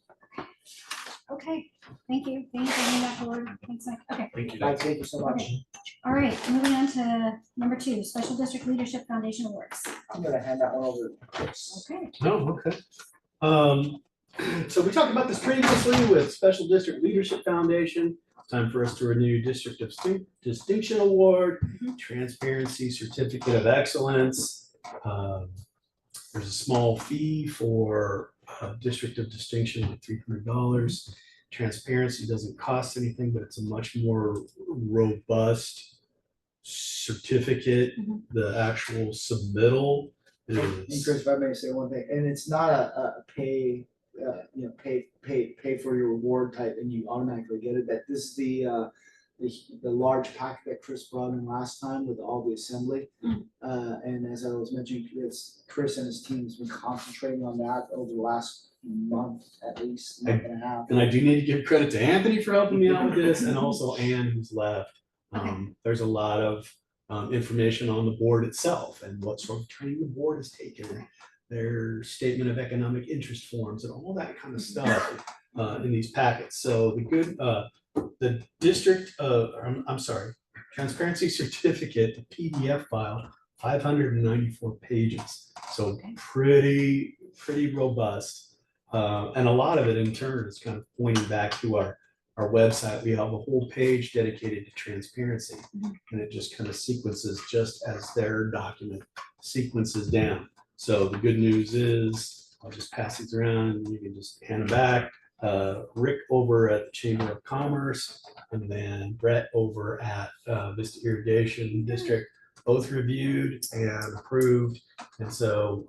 A: Okay, thank you for bringing that forward. Thanks, Mike. Okay.
B: Thank you.
C: Guys, thank you so much.
A: Okay. All right, moving on to number 2, Special District Leadership Foundation Awards.
C: I'm gonna hand that one over to Chris.
A: Okay.
D: Oh, okay. So we talked about this previously with Special District Leadership Foundation. Time for us to renew District Distinction Award, Transparency Certificate of Excellence. There's a small fee for District of Distinction, like $300. Transparency doesn't cost anything, but it's a much more robust certificate. The actual submittal
C: And
D: is.
C: Chris, if I may say one thing, and it's not a pay for your reward type and you automatically get it, that this is the large packet that Chris brought in last time with all the assembly. And as I was mentioning, Chris and his team has been concentrating on that over the last month, at least, month and a half.
D: And I do need to give credit to Anthony for helping me out with this, and also Ann, who's left. There's a lot of information on the board itself and what sort of training the board has taken, their statement of economic interest forms and all that kind of stuff in these packets. So the district, I'm sorry, transparency certificate, the PDF file, 594 pages. So pretty robust. And a lot of it in turn is kind of pointing back to our our website, we have a whole page dedicated to transparency.
A: Mhm.
D: And it just kind of sequences just as their document sequences down. So the good news is, I'll just pass these around and you can just hand them back. Rick over at the Chamber of Commerce, and then Brett over at Vista Irrigation District, both reviewed and approved. And so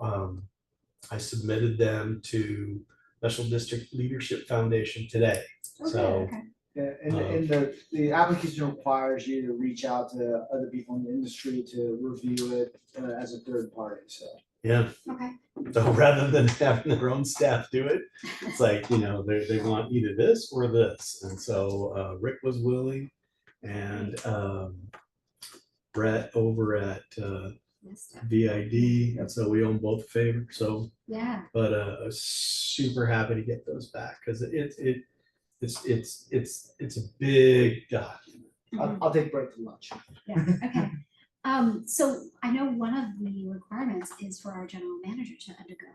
D: I submitted them to Special District Leadership Foundation today.
A: Okay,
D: So
A: okay.
C: Yeah, and the application requires you to reach out to other people in the industry to review it as a third party, so.
D: yeah,
A: Okay.
D: so rather than having their own staff do it, it's like, you know, they want either this or this. And so Rick was willing, and Brett over at
A: Yes,
D: VID, and so we own both favor. So,
A: yeah.
D: but super happy to get those back because it's a big document.
A: Mhm.
C: I'll take break for lunch.
A: Yeah, okay. So I know one of the requirements is for our general manager to undergo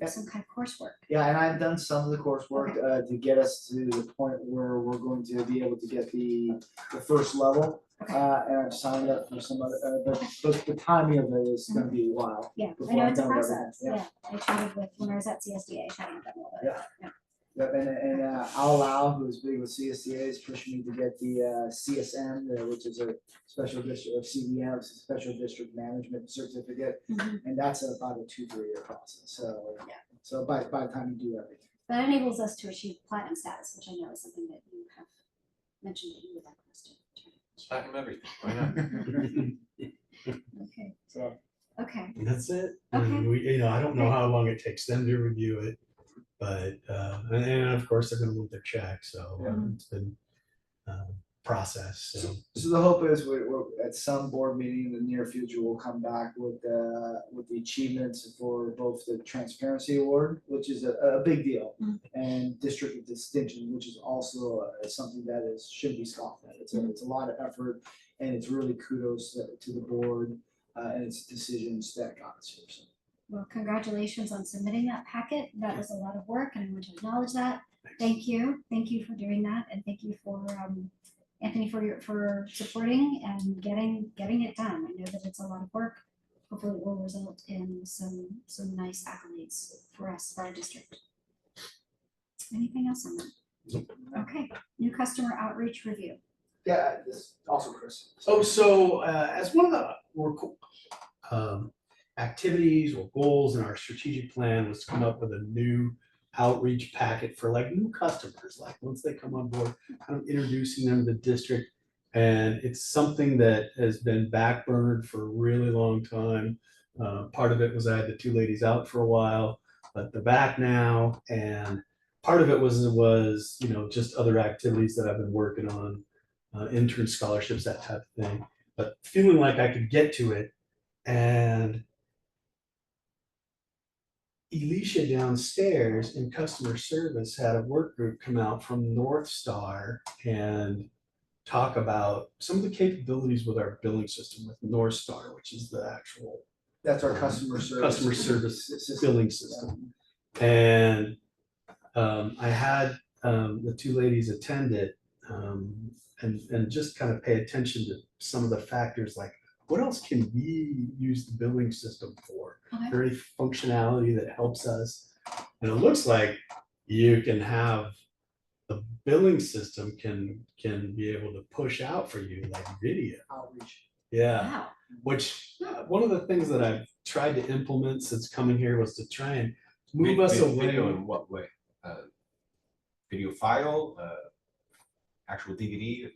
C: Yep.
A: some kind of coursework.
C: Yeah, and I've done some of the coursework to get us to the point where we're going to be able to get the first level.
A: Okay.
C: And I've signed up for some other, but the timing of it is gonna be a while.
A: Yeah, I
C: before
A: know
C: I'm
A: it's a
C: done with everything.
A: process. Yeah, I chatted with, when I was at CSDA, I chatted with them a little bit.
C: Yeah. Yep, and Al Lau, who's big with CSDA, is pushing me to get the CSM, which is a special district, or CDM, special district management certificate.
A: Mhm.
C: And that's about a 2-3 year process, so,
A: Yeah.
C: so by the time you do everything.
A: That enables us to achieve platinum status, which I know is something that you have mentioned that you would like us to.
F: Platinum everything, why not?
A: Okay,
C: So,
A: okay,
D: And that's it.
A: Okay.
D: And we, you know, I don't know how long it takes them to review it, but, and of course, they're gonna want their check, so
A: Yeah.
D: it's been processed, so.
C: so the hope is we're at some board meeting in the near future, we'll come back with the achievements for both the transparency award, which is a big deal.
A: Mhm.
C: And district of distinction, which is also something that should be scoffed at. It's a lot of effort, and it's really kudos to the board and its decisions that got us here, so.
A: well, congratulations on submitting that packet. That was a lot of work and I want to acknowledge that. Thank you for doing that, and thank you for Anthony for supporting and getting it done. I know that it's a lot of work. Hopefully it will result in some nice accolades for us, for our district. Anything else on that? Okay, new customer outreach review.
C: Yeah, this also Chris.
D: Oh, so as one of the activities or goals in our strategic plan was to come up with a new outreach packet for like new customers, like once they come on board, kind of introducing them to the district. And it's something that has been backburnered for a really long time. Part of it was I had the two ladies out for a while, but they're back now. And part of it was, you know, just other activities that I've been working on, intern scholarships, that type of thing. But feeling like I could get to it, and Elisha downstairs in customer service had a work group come out from North Star and talk about some of the capabilities with our billing system with North Star, which is the actual
C: That's our customer service system.
D: billing system. And I had the two ladies attend it and just kind of pay attention to some of the factors, like what else can we use the billing system for?
A: Okay.
D: Is there any functionality that helps us? And it looks like you can have the billing system can be able to push out for you like video.
C: Outreach.
D: Yeah,
A: Wow.
D: which one of the things that I've tried to implement since coming here was to try and move us away.
F: Video in what way? Video file, actual DVD,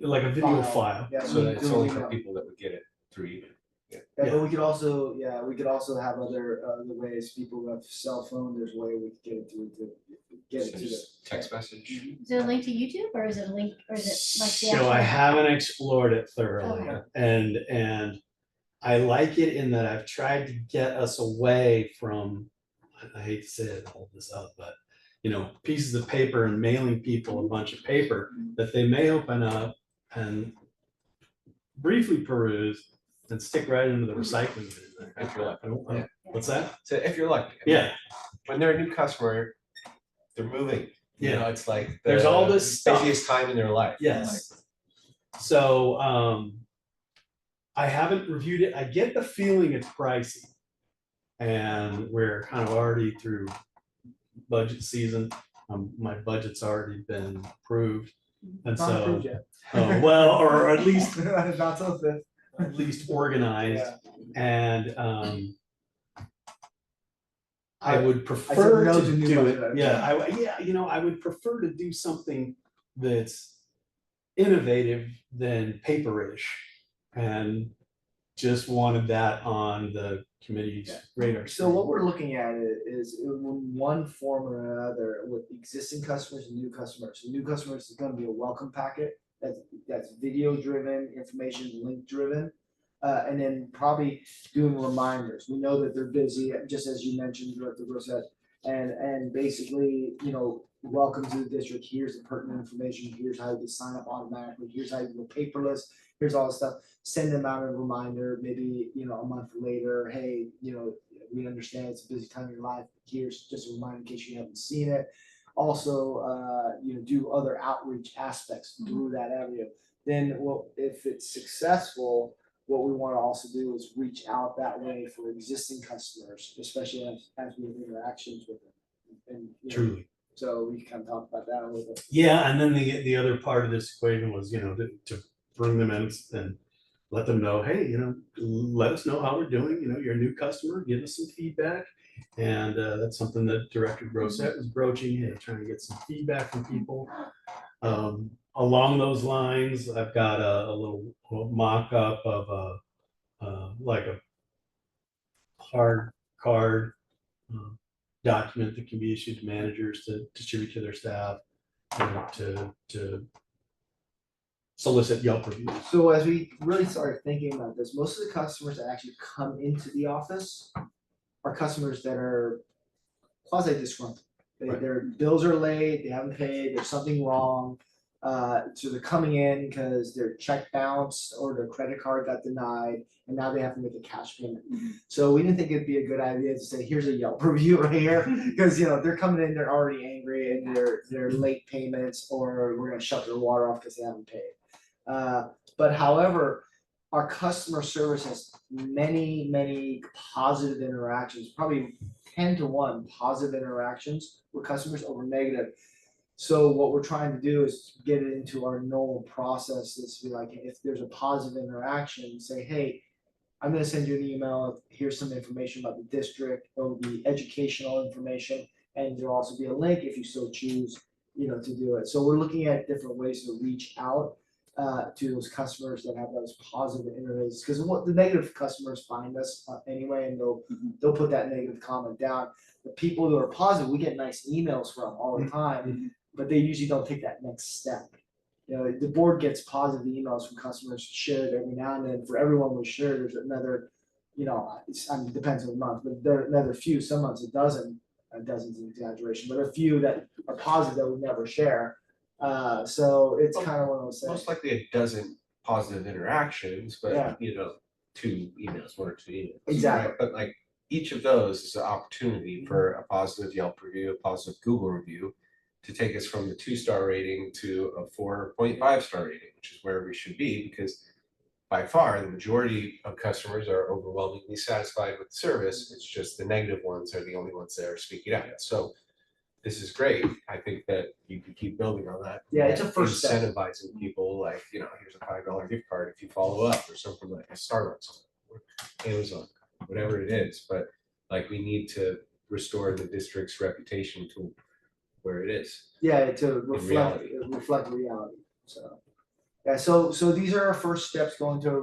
D: Like a video file.
C: Yeah,
F: so
C: we
F: it's
C: do,
F: only
C: yeah.
F: for people that would get it through email.
C: Yeah, but we could also, we could also have other ways, people who have cell phone, there's a way we could get it through to get it
F: So
C: to the.
F: just text message.
A: Is it a link to YouTube or is it a link, or is it like the
D: So I
A: actual-
D: haven't explored it thoroughly,
A: Okay.
D: and I like it in that I've tried to get us away from, I hate to say it, hold this up, but you know, pieces of paper and mailing people a bunch of paper that they may open up and briefly peruse and stick right into the recycling bin.
F: If you're lucky.
D: I don't-
F: Yeah.
D: What's that?
F: So if you're lucky. I mean,
D: Yeah,
F: when they're a new customer, they're moving, You
D: Yeah.
F: know, it's like
D: There's all
F: the
D: this stuff.
F: busiest time in their life.
D: Yes. So, I haven't reviewed it. I get the feeling it's pricey. And we're kind of already through budget season. My budget's already been approved. And
C: Not
D: so,
C: approved yet.
D: well, or at least,
C: Not till the fifth.
D: at least organized. And, I would prefer
C: no
D: to
C: to new
D: do
C: budget
D: it.
C: items.
D: Yeah, I would prefer to do something that's innovative than paperish, and just wanted that on the committee's
C: Yeah.
D: radar.
C: So what we're looking at is in one form or another with existing customers and new customers. So new customers is gonna be a welcome packet that's video driven, information link driven. And then probably doing reminders. We know that they're busy, just as you mentioned, Director Brissett. And basically, welcome to the district, here's the pertinent information, here's how you can sign up automatically, here's how you can go paperless, here's all the stuff. Send them out a reminder, maybe, a month later, hey, we understand it's a busy time of your life, here's just a reminder in case you haven't seen it. Also, do other outreach aspects through that avenue. Then, well, if it's successful, what we want to also do is reach out that way for existing customers, especially as we have interactions with them. And,
D: Truly.
C: so we can kind of talk about that a little bit.
D: Yeah, and then the other part of this equation was, to bring them in and let them know, hey, let us know how we're doing, you're a new customer, give us some feedback. And that's something that Director Brissett was broaching, hey, trying to get some feedback from people. Along those lines, I've got a little mock-up of like a hard card document that can be issued to managers to distribute to their staff, to solicit Yelp reviews.
C: So as we really started thinking about this, most of the customers that actually come into the office are customers that are quasi disgruntled.
D: Right.
C: Their bills are late, they haven't paid, there's something wrong. So they're coming in because their check bounced or their credit card got denied, and now they have to make a cash payment. So we didn't think it'd be a good idea to say, here's a Yelp review right here, because they're coming in, they're already angry and they're late payments, or we're gonna shut their water off because they haven't paid. But however, our customer service has many positive interactions, probably 10-to-1 positive interactions with customers over negative. So what we're trying to do is get it into our normal process, is to be like, if there's a positive interaction, say, hey, I'm gonna send you an email, here's some information about the district, it'll be educational information, and there'll also be a link if you so choose, to do it. So we're looking at different ways to reach out to those customers that have those positive interfaces, because what the negative customers find us anyway, and they'll put that negative comment down. The people who are positive, we get nice emails from all the time, but they usually don't take that next step. The board gets positive emails from customers shared every now and then. For everyone we share, there's another, it depends on the month, but there are another few. Some months a dozen, dozen's an exaggeration, but a few that are positive that we never share. So it's kind of one of those things.
F: Most likely a dozen positive interactions, but
C: Yeah.
F: 2 emails, 1 or 2 emails.
C: Exactly.
F: Right? But like each of those is an opportunity for a positive Yelp review, a positive Google review, to take us from the 2-star rating to a 4.5-star rating, which is where we should be, because by far the majority of customers are overwhelmingly satisfied with the service. It's just the negative ones are the only ones that are speaking out. So this is great. I think that you can keep building on that.
C: Yeah, it's a first step.
F: Incentivizing people, like, here's a $5 gift card if you follow up, or something like a Starbucks, or Amazon, whatever it is. But like, we need to restore the district's reputation to where it is.
C: Yeah, to
F: reality.
C: reflect reality. So, yeah, so these are our first steps going to,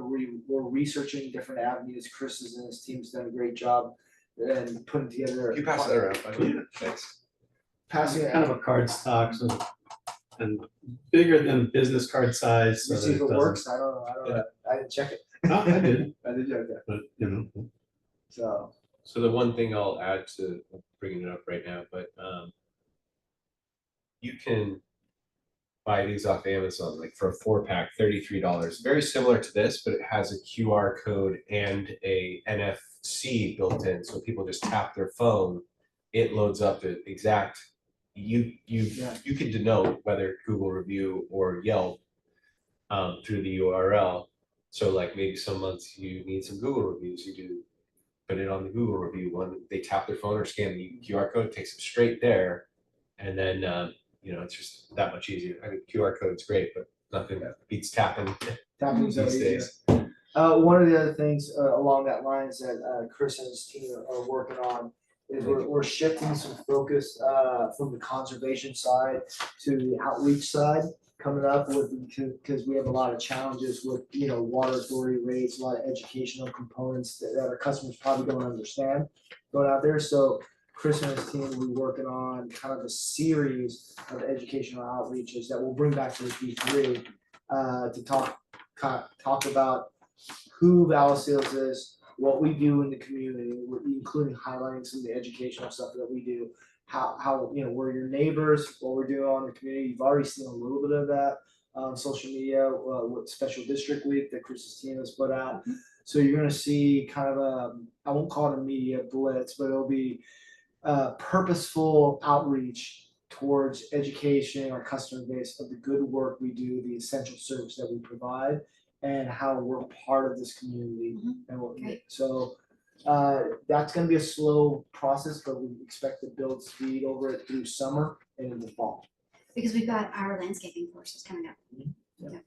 C: we're researching different avenues. Chris and his team's done a great job and putting together.
F: You pass that around, by the way. Thanks.
C: Passing it
D: Kind
C: out.
D: of a card stock, and bigger than business card size.
C: You
D: so
C: see
D: that
C: if it
D: doesn't-
C: works, I don't know, I didn't check it.
D: No, I did,
C: I did check that,
D: but
C: so.
F: So the one thing I'll add to bringing it up right now, but you can buy these off Amazon, like for a 4-pack, $33. Very similar to this, but it has a QR code and a NFC built in. So people just tap their phone, it loads up the exact you can denote whether Google review or Yelp through the URL. So like maybe some months you need some Google reviews, you do put it on the Google review one. They tap their phone or scan the QR code, takes them straight there, and then it's just that much easier. I mean, QR code's great, but nothing beats tapping
C: Tapping's so
F: these
C: easier.
F: days.
C: One of the other things along that lines that Chris and his team are working on is we're shifting some focus from the conservation side to the outreach side coming up with, because we have a lot of challenges with, water authority rates, a lot of educational components that our customers probably don't understand going out there. So Chris and his team will be working on kind of a series of educational outreaches that we'll bring back to the P3 to talk about who Vallecitos is, what we do in the community, including highlighting some of the educational stuff that we do, how we're your neighbors, what we're doing on the community. You've already seen a little bit of that on social media with Special District Week that Chris's team has put out. So you're gonna see kind of I won't call it a media blitz, but it'll be purposeful outreach towards education our customer base of the good work we do, the essential service that we provide, and how we're part of this community and what we do. So that's gonna be a slow process, but we expect to build speed over it through summer and in the fall.
A: Because we've got our landscaping courses coming up.
C: Yeah,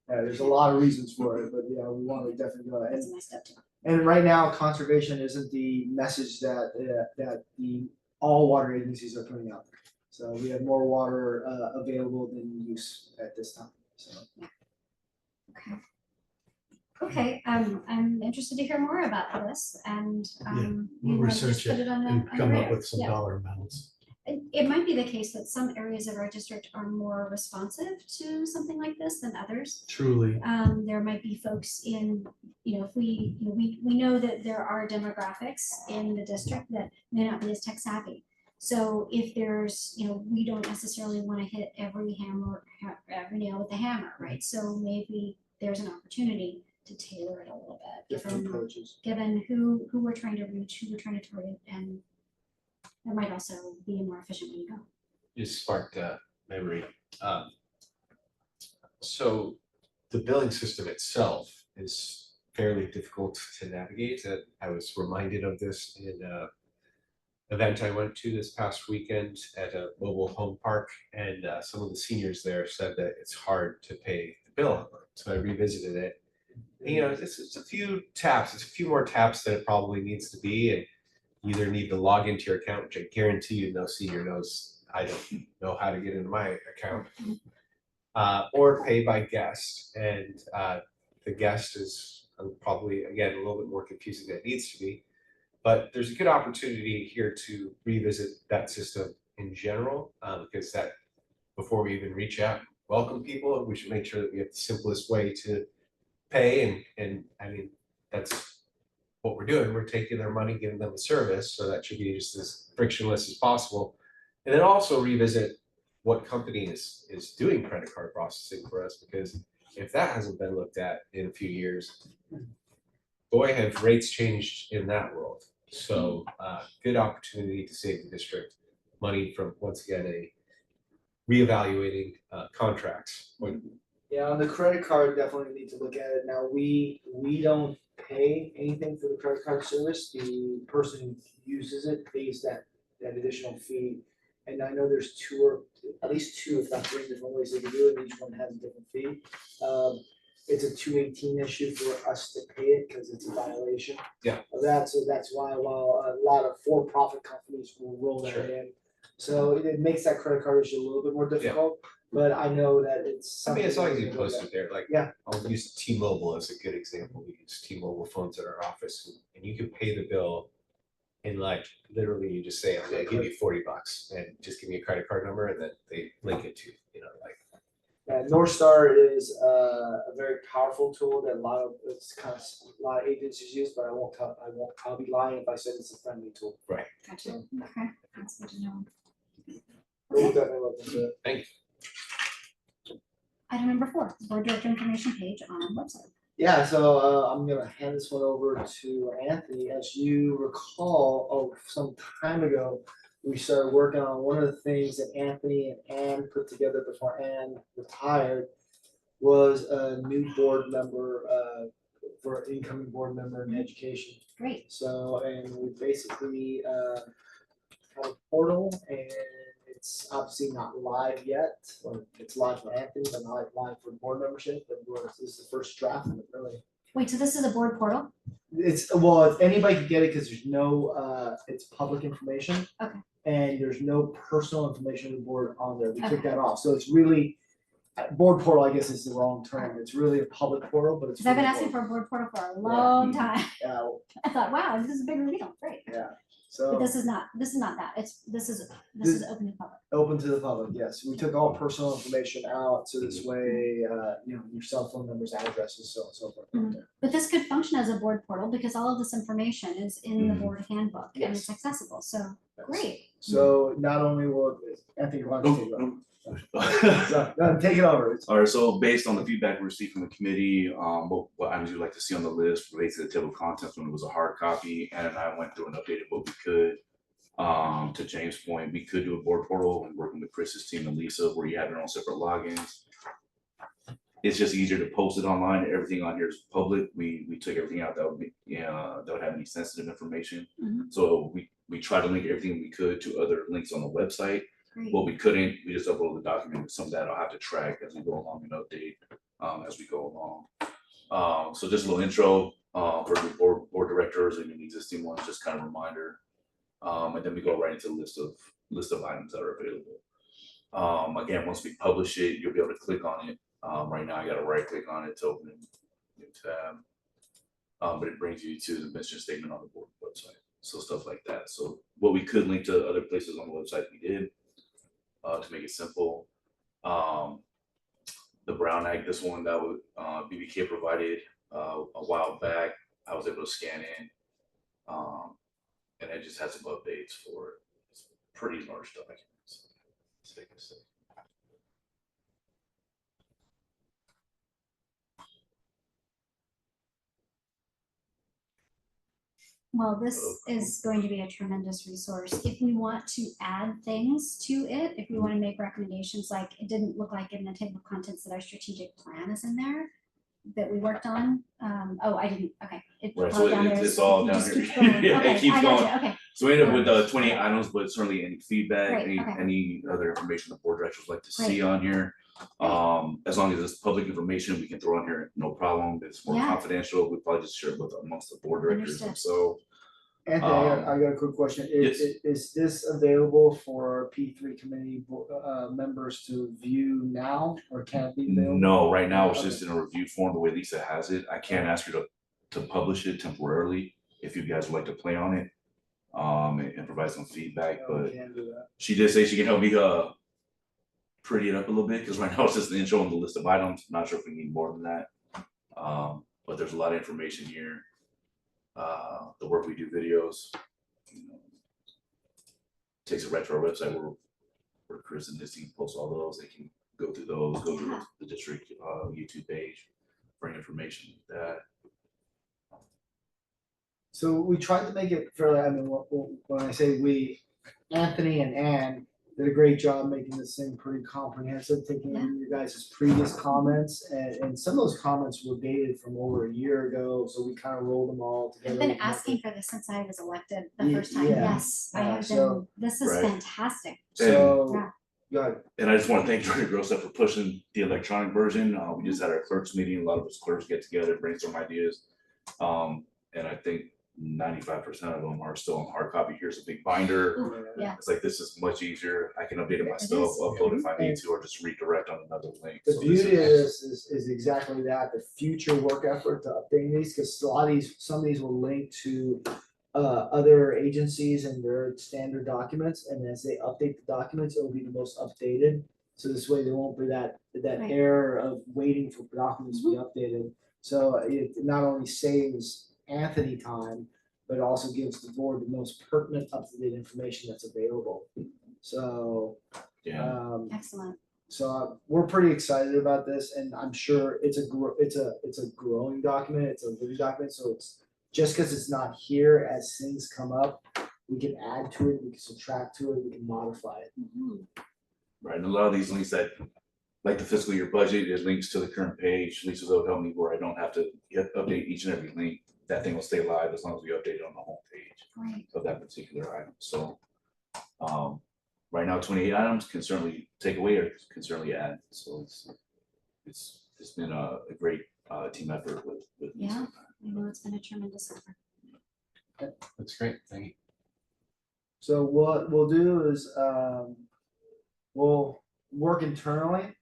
C: there's a lot of reasons for it, but yeah, we want to definitely go ahead.
A: That's a nice step too.
C: And right now, conservation isn't the message that the all water agencies are putting out there. So we have more water available than use at this time, so.
A: Okay, I'm interested to hear more about this and
D: We'll
A: we wanna just
D: research
A: put
D: it
A: on the
D: and come up
A: radar.
D: with some
A: Yeah.
D: dollar amounts.
A: It might be the case that some areas of our district are more responsive to something like this than others.
D: Truly,
A: There might be folks in, if we know that there are demographics in the district that may not be as tech savvy. So if there's, we don't necessarily want to hit every nail with the hammer, right? So maybe there's an opportunity to tailor it a little bit,
C: Different approaches.
A: given who we're trying to reach, who we're trying to target, and there might also be a more efficient way to go.
F: Just sparked a memory. So the billing system itself is fairly difficult to navigate. I was reminded of this in an event I went to this past weekend at a mobile home park, and some of the seniors there said that it's hard to pay the bill online. So I revisited it. And, it's a few taps. It's a few more taps than it probably needs to be, and you either need to log into your account, which I guarantee you no senior knows. I don't know how to get into my account, or pay by guest. And the guest is probably, again, a little bit more confusing than it needs to be. But there's a good opportunity here to revisit that system in general, because that before we even reach out, welcome people, we should make sure that we have the simplest way to pay. And I mean, that's what we're doing. We're taking their money, giving them a service, so that should be just as frictionless as possible. And then also revisit what company is doing credit card processing for us, because if that hasn't been looked at in a few years, boy, have rates changed in that world. So good opportunity to save the district money from, once again, a reevaluating contracts.
C: Yeah, on the credit card, definitely need to look at it. Now, we don't pay anything for the credit card service. The person who uses it pays that additional fee. And I know there's at least two, if not three different ways they can do it, and each one has a different fee. It's a 218 issue for us to pay it because it's a violation of that. So that's why, while a lot of for-profit companies will roll that in. So it makes that credit card issue a little bit more difficult. But I know that it's
F: I mean, as long as you
C: something
F: post it there, like, I'll use T-Mobile as a good example. We use T-Mobile phones at our office, and you can pay the bill in, like, literally you just say, I'm gonna give you $40 and just give me a credit card number, and then they link it to, like.
C: Yeah, North Star is a very powerful tool that a lot of agencies use, but I'll be lying if I said it's a friendly tool.
F: Right.
A: Gotcha. Okay, that's good to know.
C: We'll definitely look into it.
F: Thank you.
A: Item number 4, board director information page on website.
C: Yeah, so I'm gonna hand this one over to Anthony. As you recall, some time ago, we started working on one of the things that Anthony and Ann put together before Ann retired was a new board member, for incoming board member in education.
A: Great.
C: So, and we basically, have a portal and it's obviously not live yet. Or it's live for Anthony, but not live for board membership, but this is the first draft of it, really.
A: Wait, so this is a board portal?
C: Well, anybody can get it because there's no, it's public information.
A: Okay.
C: And there's no personal information of the board on there. We took
A: Okay.
C: that off. So it's really, board portal, I guess is the wrong term. It's really a public portal, but it's.
A: Because I've been
C: really
A: asking
C: portal.
A: for a board portal for a long time.
C: Yeah,
A: I thought, wow, this is a big reveal, great.
C: yeah.
A: But
C: So
A: this is not that, this is open to public.
C: open to the public, yes. We took all personal information out, so this way, your cell phone numbers, addresses, so on and so forth.
A: Mhm. But this could function as a board portal because all of this information is in the
F: Mhm.
A: board handbook and it's
C: Yes.
A: accessible, so great.
C: So not only will, Anthony, why don't you take it over?
G: All
C: So, no, take it over. It's-
G: right, so based on the feedback we received from the committee, what items you'd like to see on the list related to the table of contents when it was a hard copy, and I went through and updated what we could. To James' point, we could do a board portal and working with Chris's team and Lisa, where you have your own separate logins. It's just easier to post it online. Everything on here is public. We took everything out that would be, that would have any sensitive information.
A: Mhm.
G: So we try to link everything we could to other links on the website.
A: Great.
G: What we couldn't, we just upload the document. Some of that I'll have to track as we go along and update as we go along. So just a little intro for the board directors and the existing ones, just kind of reminder. And then we go right into the list of items that are available. Again, once we publish it, you'll be able to click on it. Right now, I got to right click on it to open a new tab. But it brings you to the mission statement on the board website. So stuff like that. So what we could link to other places on the website, we did. To make it simple. The Brown Act, this one that would BBK provided a while back, I was able to scan in. And it just has some updates for it. It's pretty large documents. Let's take a second.
A: Well, this is going to be a tremendous resource. If we want to add things to it, if we want to make recommendations, like it didn't look like in the table of contents that our strategic plan is in there that we worked on. I didn't, okay.
G: Right, so it's all down here. Yeah, it keeps going.
A: Okay,
G: So we ended up with 28 items, but certainly any feedback,
A: Great, okay.
G: any other information the board directors like to
A: Great.
G: see on here. As long as it's public information, we can throw on here, no problem. It's more
A: Yeah.
G: confidential. We probably just share it with amongst the board directors
A: Understood.
G: themselves.
C: Anthony, I got a quick question.
G: Yes.
C: Is this available for P3 committee members to view now, or can it be available?
G: No, right now it's just in a review form, the way Lisa has it. I can't ask her to publish it temporarily if you guys would like to play on it. And provide some feedback,
C: No, we
G: but
C: can't do that.
G: she did say she can help me pretty it up a little bit, because right now it's just the intro and the list of items. Not sure if we need more than that. But there's a lot of information here. The work we do videos, takes it right to our website where Chris and his team post all those. They can go through those, go to the district YouTube page for information like that.
C: So we tried to make it fairly, I mean, when I say we, Anthony and Ann did a great job making this thing pretty comprehensive, taking in your guys' previous comments, and some of those comments were dated from over a year ago, so we kind of rolled them all together.
A: I've been asking for this since I was elected the first time.
C: Yeah.
A: Yes, I have
C: So-
A: been, this is
G: Right.
A: fantastic.
C: So,
A: Yeah.
C: go ahead.
G: And I just want to thank Director Grosset for pushing the electronic version. We just had our clerks meeting, a lot of us clerks get together, brainstorm ideas. And I think 95% of them are still in hard copy. Here's a big binder.
A: Yeah.
G: It's like, this is much easier. I can update it myself,
A: is.
G: upload if I need to, or just redirect on another link.
C: The
G: So this
C: beauty of
G: is-
C: this is exactly that, the future work effort to updating these, because a lot of these, some of these will link to other agencies and their standard documents, and as they update the documents, it'll be the most updated. So this way there won't be that
A: Right.
C: error of waiting for documents to be updated. So it not only saves Anthony time, but also gives the board the most pertinent, up-to-date information that's available. So,
G: Yeah,
A: Excellent.
C: so we're pretty excited about this, and I'm sure it's a growing document, it's a living document, so it's just because it's not here as things come up, we can add to it, we can subtract to it, we can modify it.
A: Mhm.
G: Right, and a lot of these links that, like the fiscal year budget, it links to the current page. Lisa will help me where I don't have to update each and every link. That thing will stay live as long as we update it on the home page
A: Great.
G: of that particular item. So, right now, 28 items can certainly take away or can certainly add. So it's been a great team effort with Lisa.
A: Yeah. I know it's been a tremendous effort.
F: That's great, thank you.
C: So what we'll do is, we'll work internally.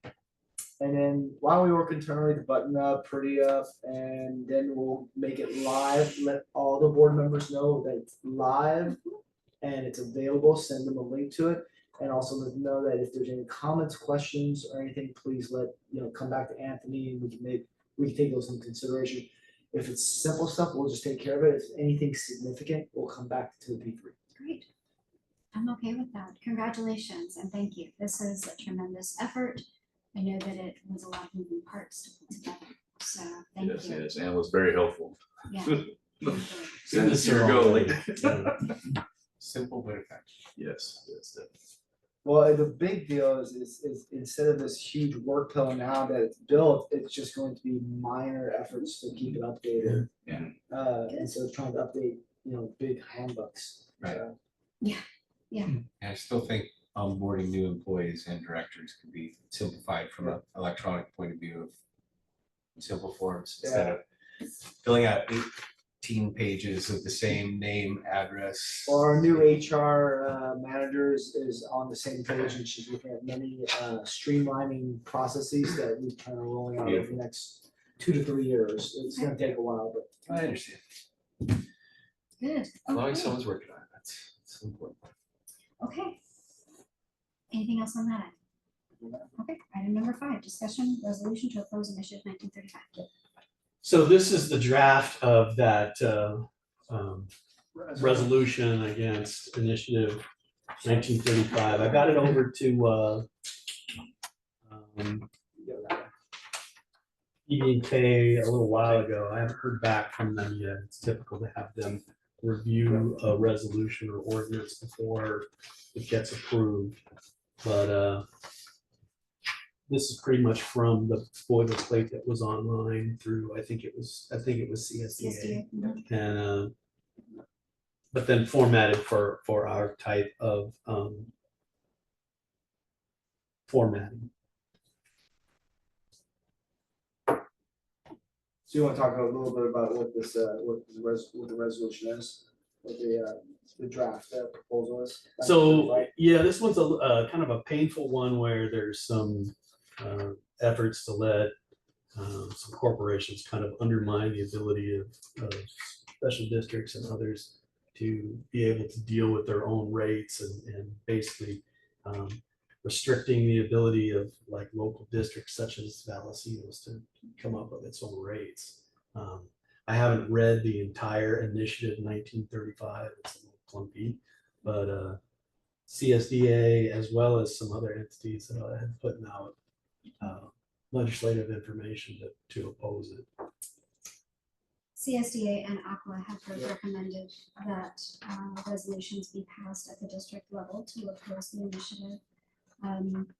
C: And then while we work internally, to button up, pretty up, and then we'll make it live, let all the board members know that it's live and it's available, send them a link to it. And also let them know that if there's any comments, questions, or anything, please come back to Anthony and we can take those into consideration. If it's simple stuff, we'll just take care of it. If anything significant, we'll come back to the P3.
A: Great. I'm okay with that. Congratulations and thank you. This is a tremendous effort. I know that it was a lot of moving parts to put together. So thank
G: Yes,
A: you.
G: yes, and it was very helpful.
A: Yeah. Thank you.
G: Send us your goal.
F: Simple but effective.
G: Yes, definitely.
C: Well, the big deal is instead of this huge work pill now that it's built, it's just going to be minor efforts to keep it updated.
G: Yeah.
C: Instead of trying to update, big handbooks.
F: Right.
C: So,
F: And I still think onboarding new employees and directors can be simplified from an electronic point of view of simple forms instead of filling out 18 pages of the same name, address.
C: Or our new HR manager is on the same page and she's looking at many streamlining processes that we plan on rolling out over the next 2 to 3 years. It's gonna take a while, but.
F: I understand.
A: Good.
F: As long as
A: Okay.
F: someone's working on it, that's important.
A: Okay. Anything else on that? Okay, item number 5, discussion resolution to oppose initiative 1935.
D: So this is the draft of that resolution against initiative 1935. I got it over to ED&K a little while ago. I haven't heard back from them yet. It's typical to have them review a resolution or ordinance before it gets approved. But this is pretty much from the boilerplate that was online through, I think it was CSDA.
A: CSDA.
D: And but then formatted for our type of formatting.
C: So you want to talk a little bit about what this, what the resolution is, what the draft proposal is?
D: So, yeah, this one's a kind of a painful one where there's some efforts to let some corporations kind of undermine the ability of special districts and others to be able to deal with their own rates and basically restricting the ability of like local districts such as Vallecitos to come up with its own rates. I haven't read the entire initiative 1935, it's a little clunky, but CSDA as well as some other entities have put out legislative information to oppose it.
A: CSDA and ACWA have both recommended that resolutions be passed at the district level to oppose the initiative.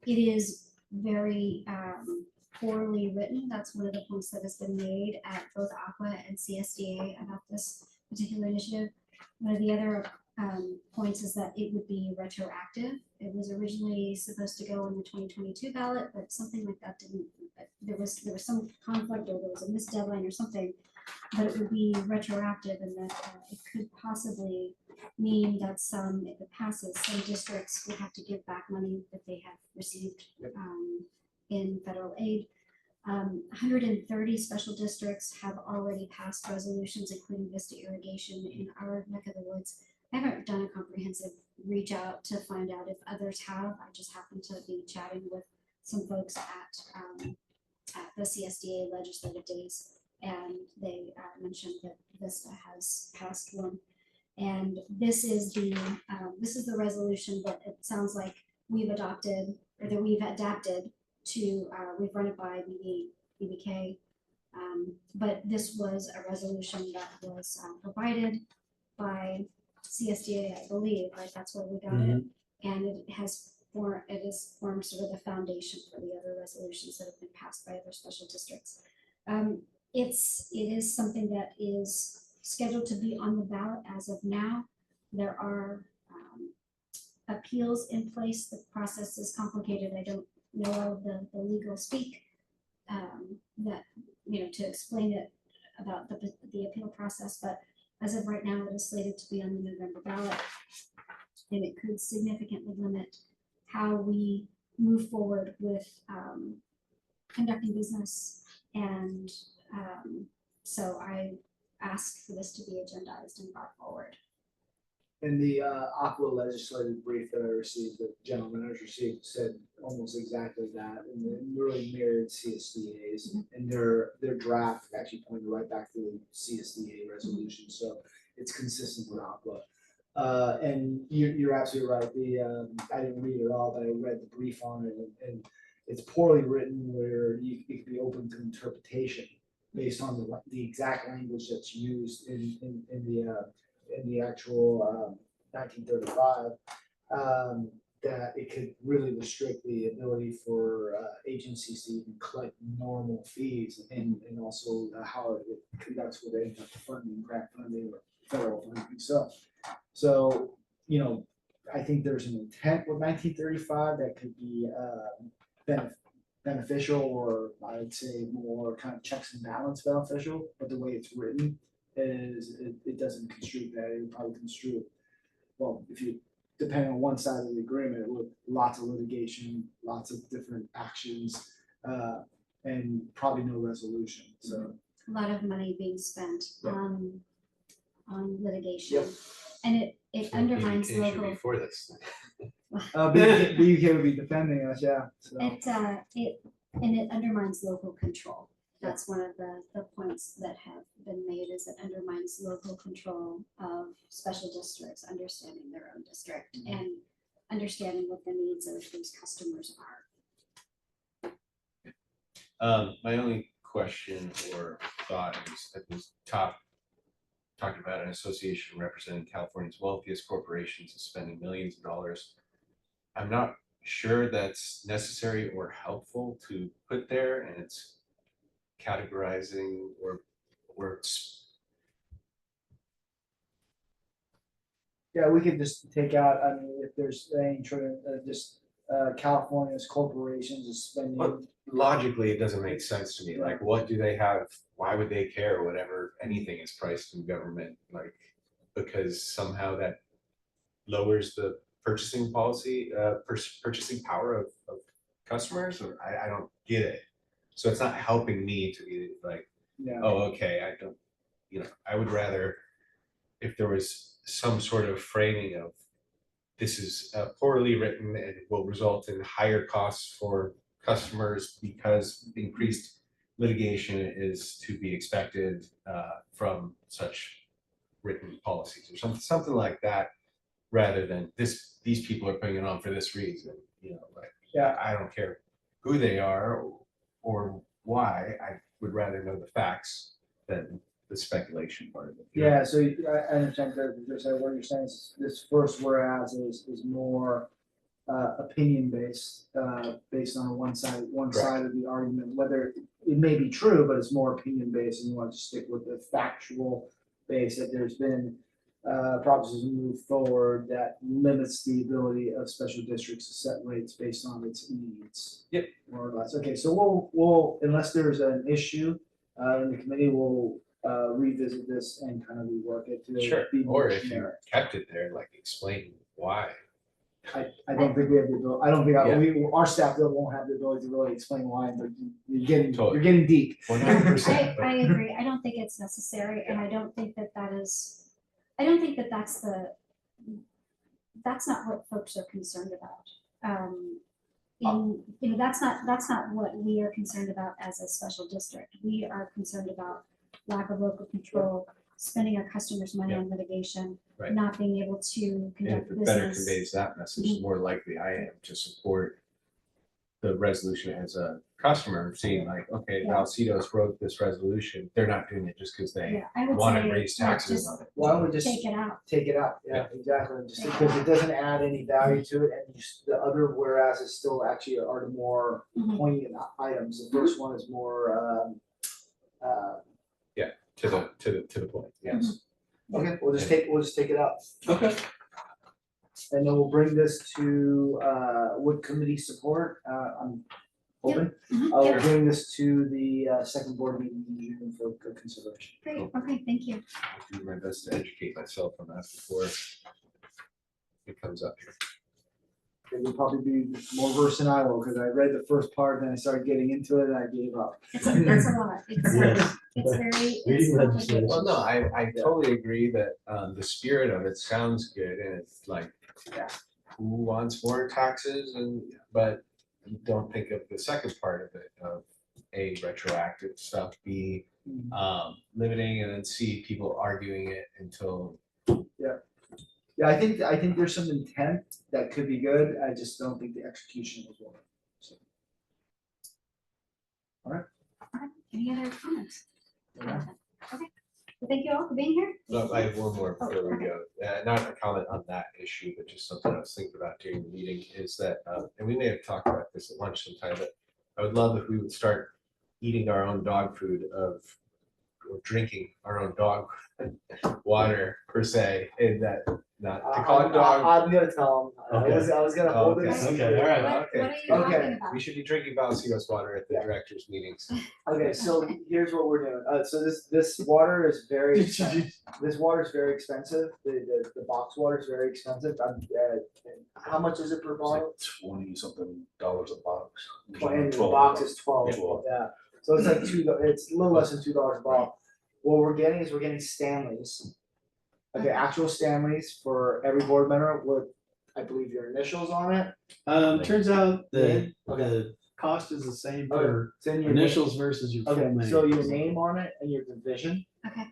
A: It is very poorly written. That's one of the points that has been made at both ACWA and CSDA about this particular initiative. One of the other points is that it would be retroactive. It was originally supposed to go on the 2022 ballot, but something like that didn't. There was some conflict or there was a missed deadline or something. But it would be retroactive and that it could possibly mean that if it passes, some districts would have to give back money that they have received in federal aid. 130 special districts have already passed resolutions, including Vista Irrigation in our neck of the woods. I haven't done a comprehensive reach out to find out if others have. I just happened to be chatting with some folks at the CSDA legislative days. And they mentioned that Vista has passed one, and this is the resolution that it sounds like we've adopted or that we've adapted to. We've run it by BBK, but this was a resolution that was provided by CSDA, I believe, right? That's where we got it. And it is formed sort of the foundation for the other resolutions that have been passed by other special districts. It is something that is scheduled to be on the ballot as of now. There are appeals in place. The process is complicated. I don't know all of the legal speak that, to explain it about the appeal process, but as of right now, it is slated to be on the November ballot. And it could significantly limit how we move forward with conducting business. And so I asked for this to be agendized and brought forward.
C: In the Aqua legislative brief that I received, the gentleman I received said almost exactly that, and it really mirrored CSDA's, and their draft actually pointed right back to the CSDA resolution, so it's consistent with Aqua. And you're absolutely right. I didn't read it all, but I read the brief on it, and it's poorly written where it could be open to interpretation based on the exact language that's used in the actual 1935, that it could really restrict the ability for agencies to even collect normal fees, and also how it conducts with any type of funding, grant funding, or federal funding. So I think there's an intent with 1935 that could be beneficial, or I'd say more kind of checks and balance beneficial, but the way it's written is it doesn't construe that. It would probably construe, well, if you depend on one side of the agreement with lots of litigation, lots of different actions, and probably no resolution. So
A: A lot of money being spent
C: Yep.
A: on litigation.
C: Yep.
A: And it undermines
F: Communication
A: local,
F: before this.
C: BUK would be defending us, yeah. So.
A: it undermines local control. That's one of the points that have been made, is it undermines local control of special districts, understanding their own district and understanding what the needs of these customers are.
F: My only question or thought is at this top, talking about an association representing California's wealthiest corporations and spending millions of dollars. I'm not sure that's necessary or helpful to put there, and it's categorizing or it's.
C: Yeah, we could just take out, I mean, if there's any California's corporations is spending.
F: Well, logically, it doesn't make sense to me. Like, what do they have? Why would they care whatever anything is priced in government? Like, because somehow that lowers the purchasing policy, purchasing power of customers, or I don't get it. So it's not helping me to be like,
C: Yeah.
F: oh, okay, I don't, I would rather if there was some sort of framing of this is poorly written and will result in higher costs for customers because increased litigation is to be expected from such written policies, or something like that, rather than these people are putting it on for this reason.
C: Yeah.
F: I don't care who they are or why. I would rather know the facts than the speculation part of it.
C: Yeah, so I understand what you're saying is this first whereas is more opinion based, based on one side of the argument, whether it may be true, but it's more opinion based, and you want to stick with the factual base that there's been processes move forward that limits the ability of special districts to set rates based on its needs.
F: Yep.
C: More or less. Okay, so we'll unless there's an issue in the committee, we'll revisit this and kind of rework it to
F: Sure.
C: be more
F: Or if you
C: generic.
F: kept it there, like explain why.
C: I don't think we have the ability, I don't think our staff won't have the ability to really explain why, but you're getting deep.
F: 100%.
A: I agree. I don't think it's necessary, and I don't think that that's not what folks are concerned about. That's not what we are concerned about as a special district. We are concerned about lack of local control, spending our customers' money on litigation,
F: Right.
A: not being able to
F: And
A: conduct
F: if it better
A: business.
F: conveys that message, the more likely I am to support the resolution as a customer seeing like, okay,
A: Yeah.
F: Vallecitos wrote this resolution, they're not doing it just because they
A: Yeah, I would
F: want to
A: say,
F: raise
A: like,
F: taxes
A: just
F: on it.
C: Why don't we just
A: take it out.
C: take it out? Yeah, exactly, just because it doesn't add any value to it, and the other whereas still actually are the more
A: Mhm.
C: poignant items. The first one is more,
F: To the point, yes.
C: okay, we'll just take it out.
F: Okay.
C: And then we'll bring this to, wood committee support, I'm hoping.
A: Mhm.
C: I'll
A: Yeah.
C: bring this to the, second board meeting in June for good consideration.
A: Great, okay, thank you.
F: I'll do my best to educate myself on that before it comes up here.
C: It would probably be more versed than I will, because I read the first part, then I started getting into it and I gave up.
A: It's a lot.
D: Yes.
A: It's very, it's
D: Reading
A: complicated.
D: legislation.
F: Well, no, I totally agree that the spirit of it sounds good and it's like,
C: Yeah.
F: who wants more taxes but you don't think of the second part of it, of A, retroactive stuff, B, limiting, and then C, people arguing it until.
C: Yeah, I think there's some intent that could be good, I just don't think the execution was well. So,
A: Any other comments?
C: yeah.
A: Okay, well, thank you all for being here.
F: No, I have one more before we go. Not a comment on that issue, but just something I was thinking about during the meeting is that, and we may have talked about this at lunch sometime, but I would love if we would start eating our own dog food or drinking our own dog water per se, and that, not to call it dog.
C: I'm gonna tell him, I was gonna hold it.
F: Okay.
C: secret.
D: all right.
A: What are you
C: Okay.
A: talking about?
F: We should be drinking Vallecitos water at the
C: Yeah.
F: directors' meetings.
C: Okay, so here's what we're doing, so this water is very expensive, the box water is very expensive, how much is it per
G: It's like
C: bottle?
G: $20-something a box.
C: And the
G: 12.
C: box is 12,
G: Yeah.
C: yeah, so it's like it's a little less than $2 a bottle. What we're getting Stanleys. Okay, actual Stanleys for every board member with, I believe, your initials on it.
D: Turns out
C: Name?
D: the cost is the same
C: Okay,
D: for
C: it's in your name.
D: initials versus your full
C: Okay,
D: name.
C: so your name on it and your division.
A: Okay.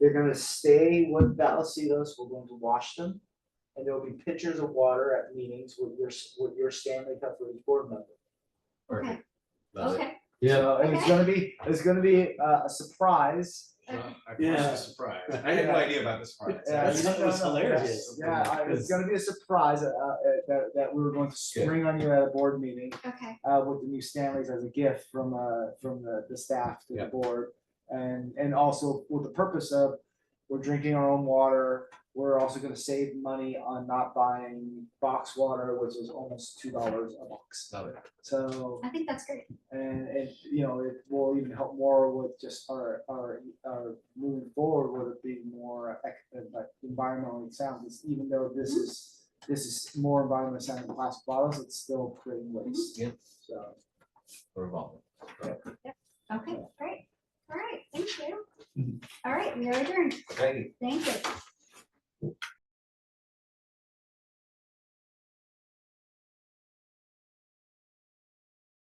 C: They're gonna stay with Vallecitos, we're going to wash them. And there'll be pitchers of water at meetings with your Stanley Cup for each board member.
A: Okay,
F: Love it.
A: okay.
D: Yeah.
C: So, and it's gonna be a surprise.
D: Yeah.
F: Surprise. I had no idea about the surprise.
C: Yeah,
D: That was hilarious.
C: Yeah, it's gonna be a surprise that we were going to spring on you at a board meeting.
A: Okay,
C: With the new Stanleys as a gift from the staff to the
F: Yeah.
C: board. And also with the purpose of, we're drinking our own water, we're also gonna save money on not buying box water, which is almost $2 a box.
F: Love it.
C: So,
A: I think that's great.
C: and it will even help more with just our moving forward with it being more like environmentally sound, because even though this is more environmentally sound than plastic bottles, it's still creating waste.
F: Yeah.
C: So.
F: We're involved.
A: Okay, great. All right, thank you. All right, we are adjourned.
F: Thank you.
A: Thank you.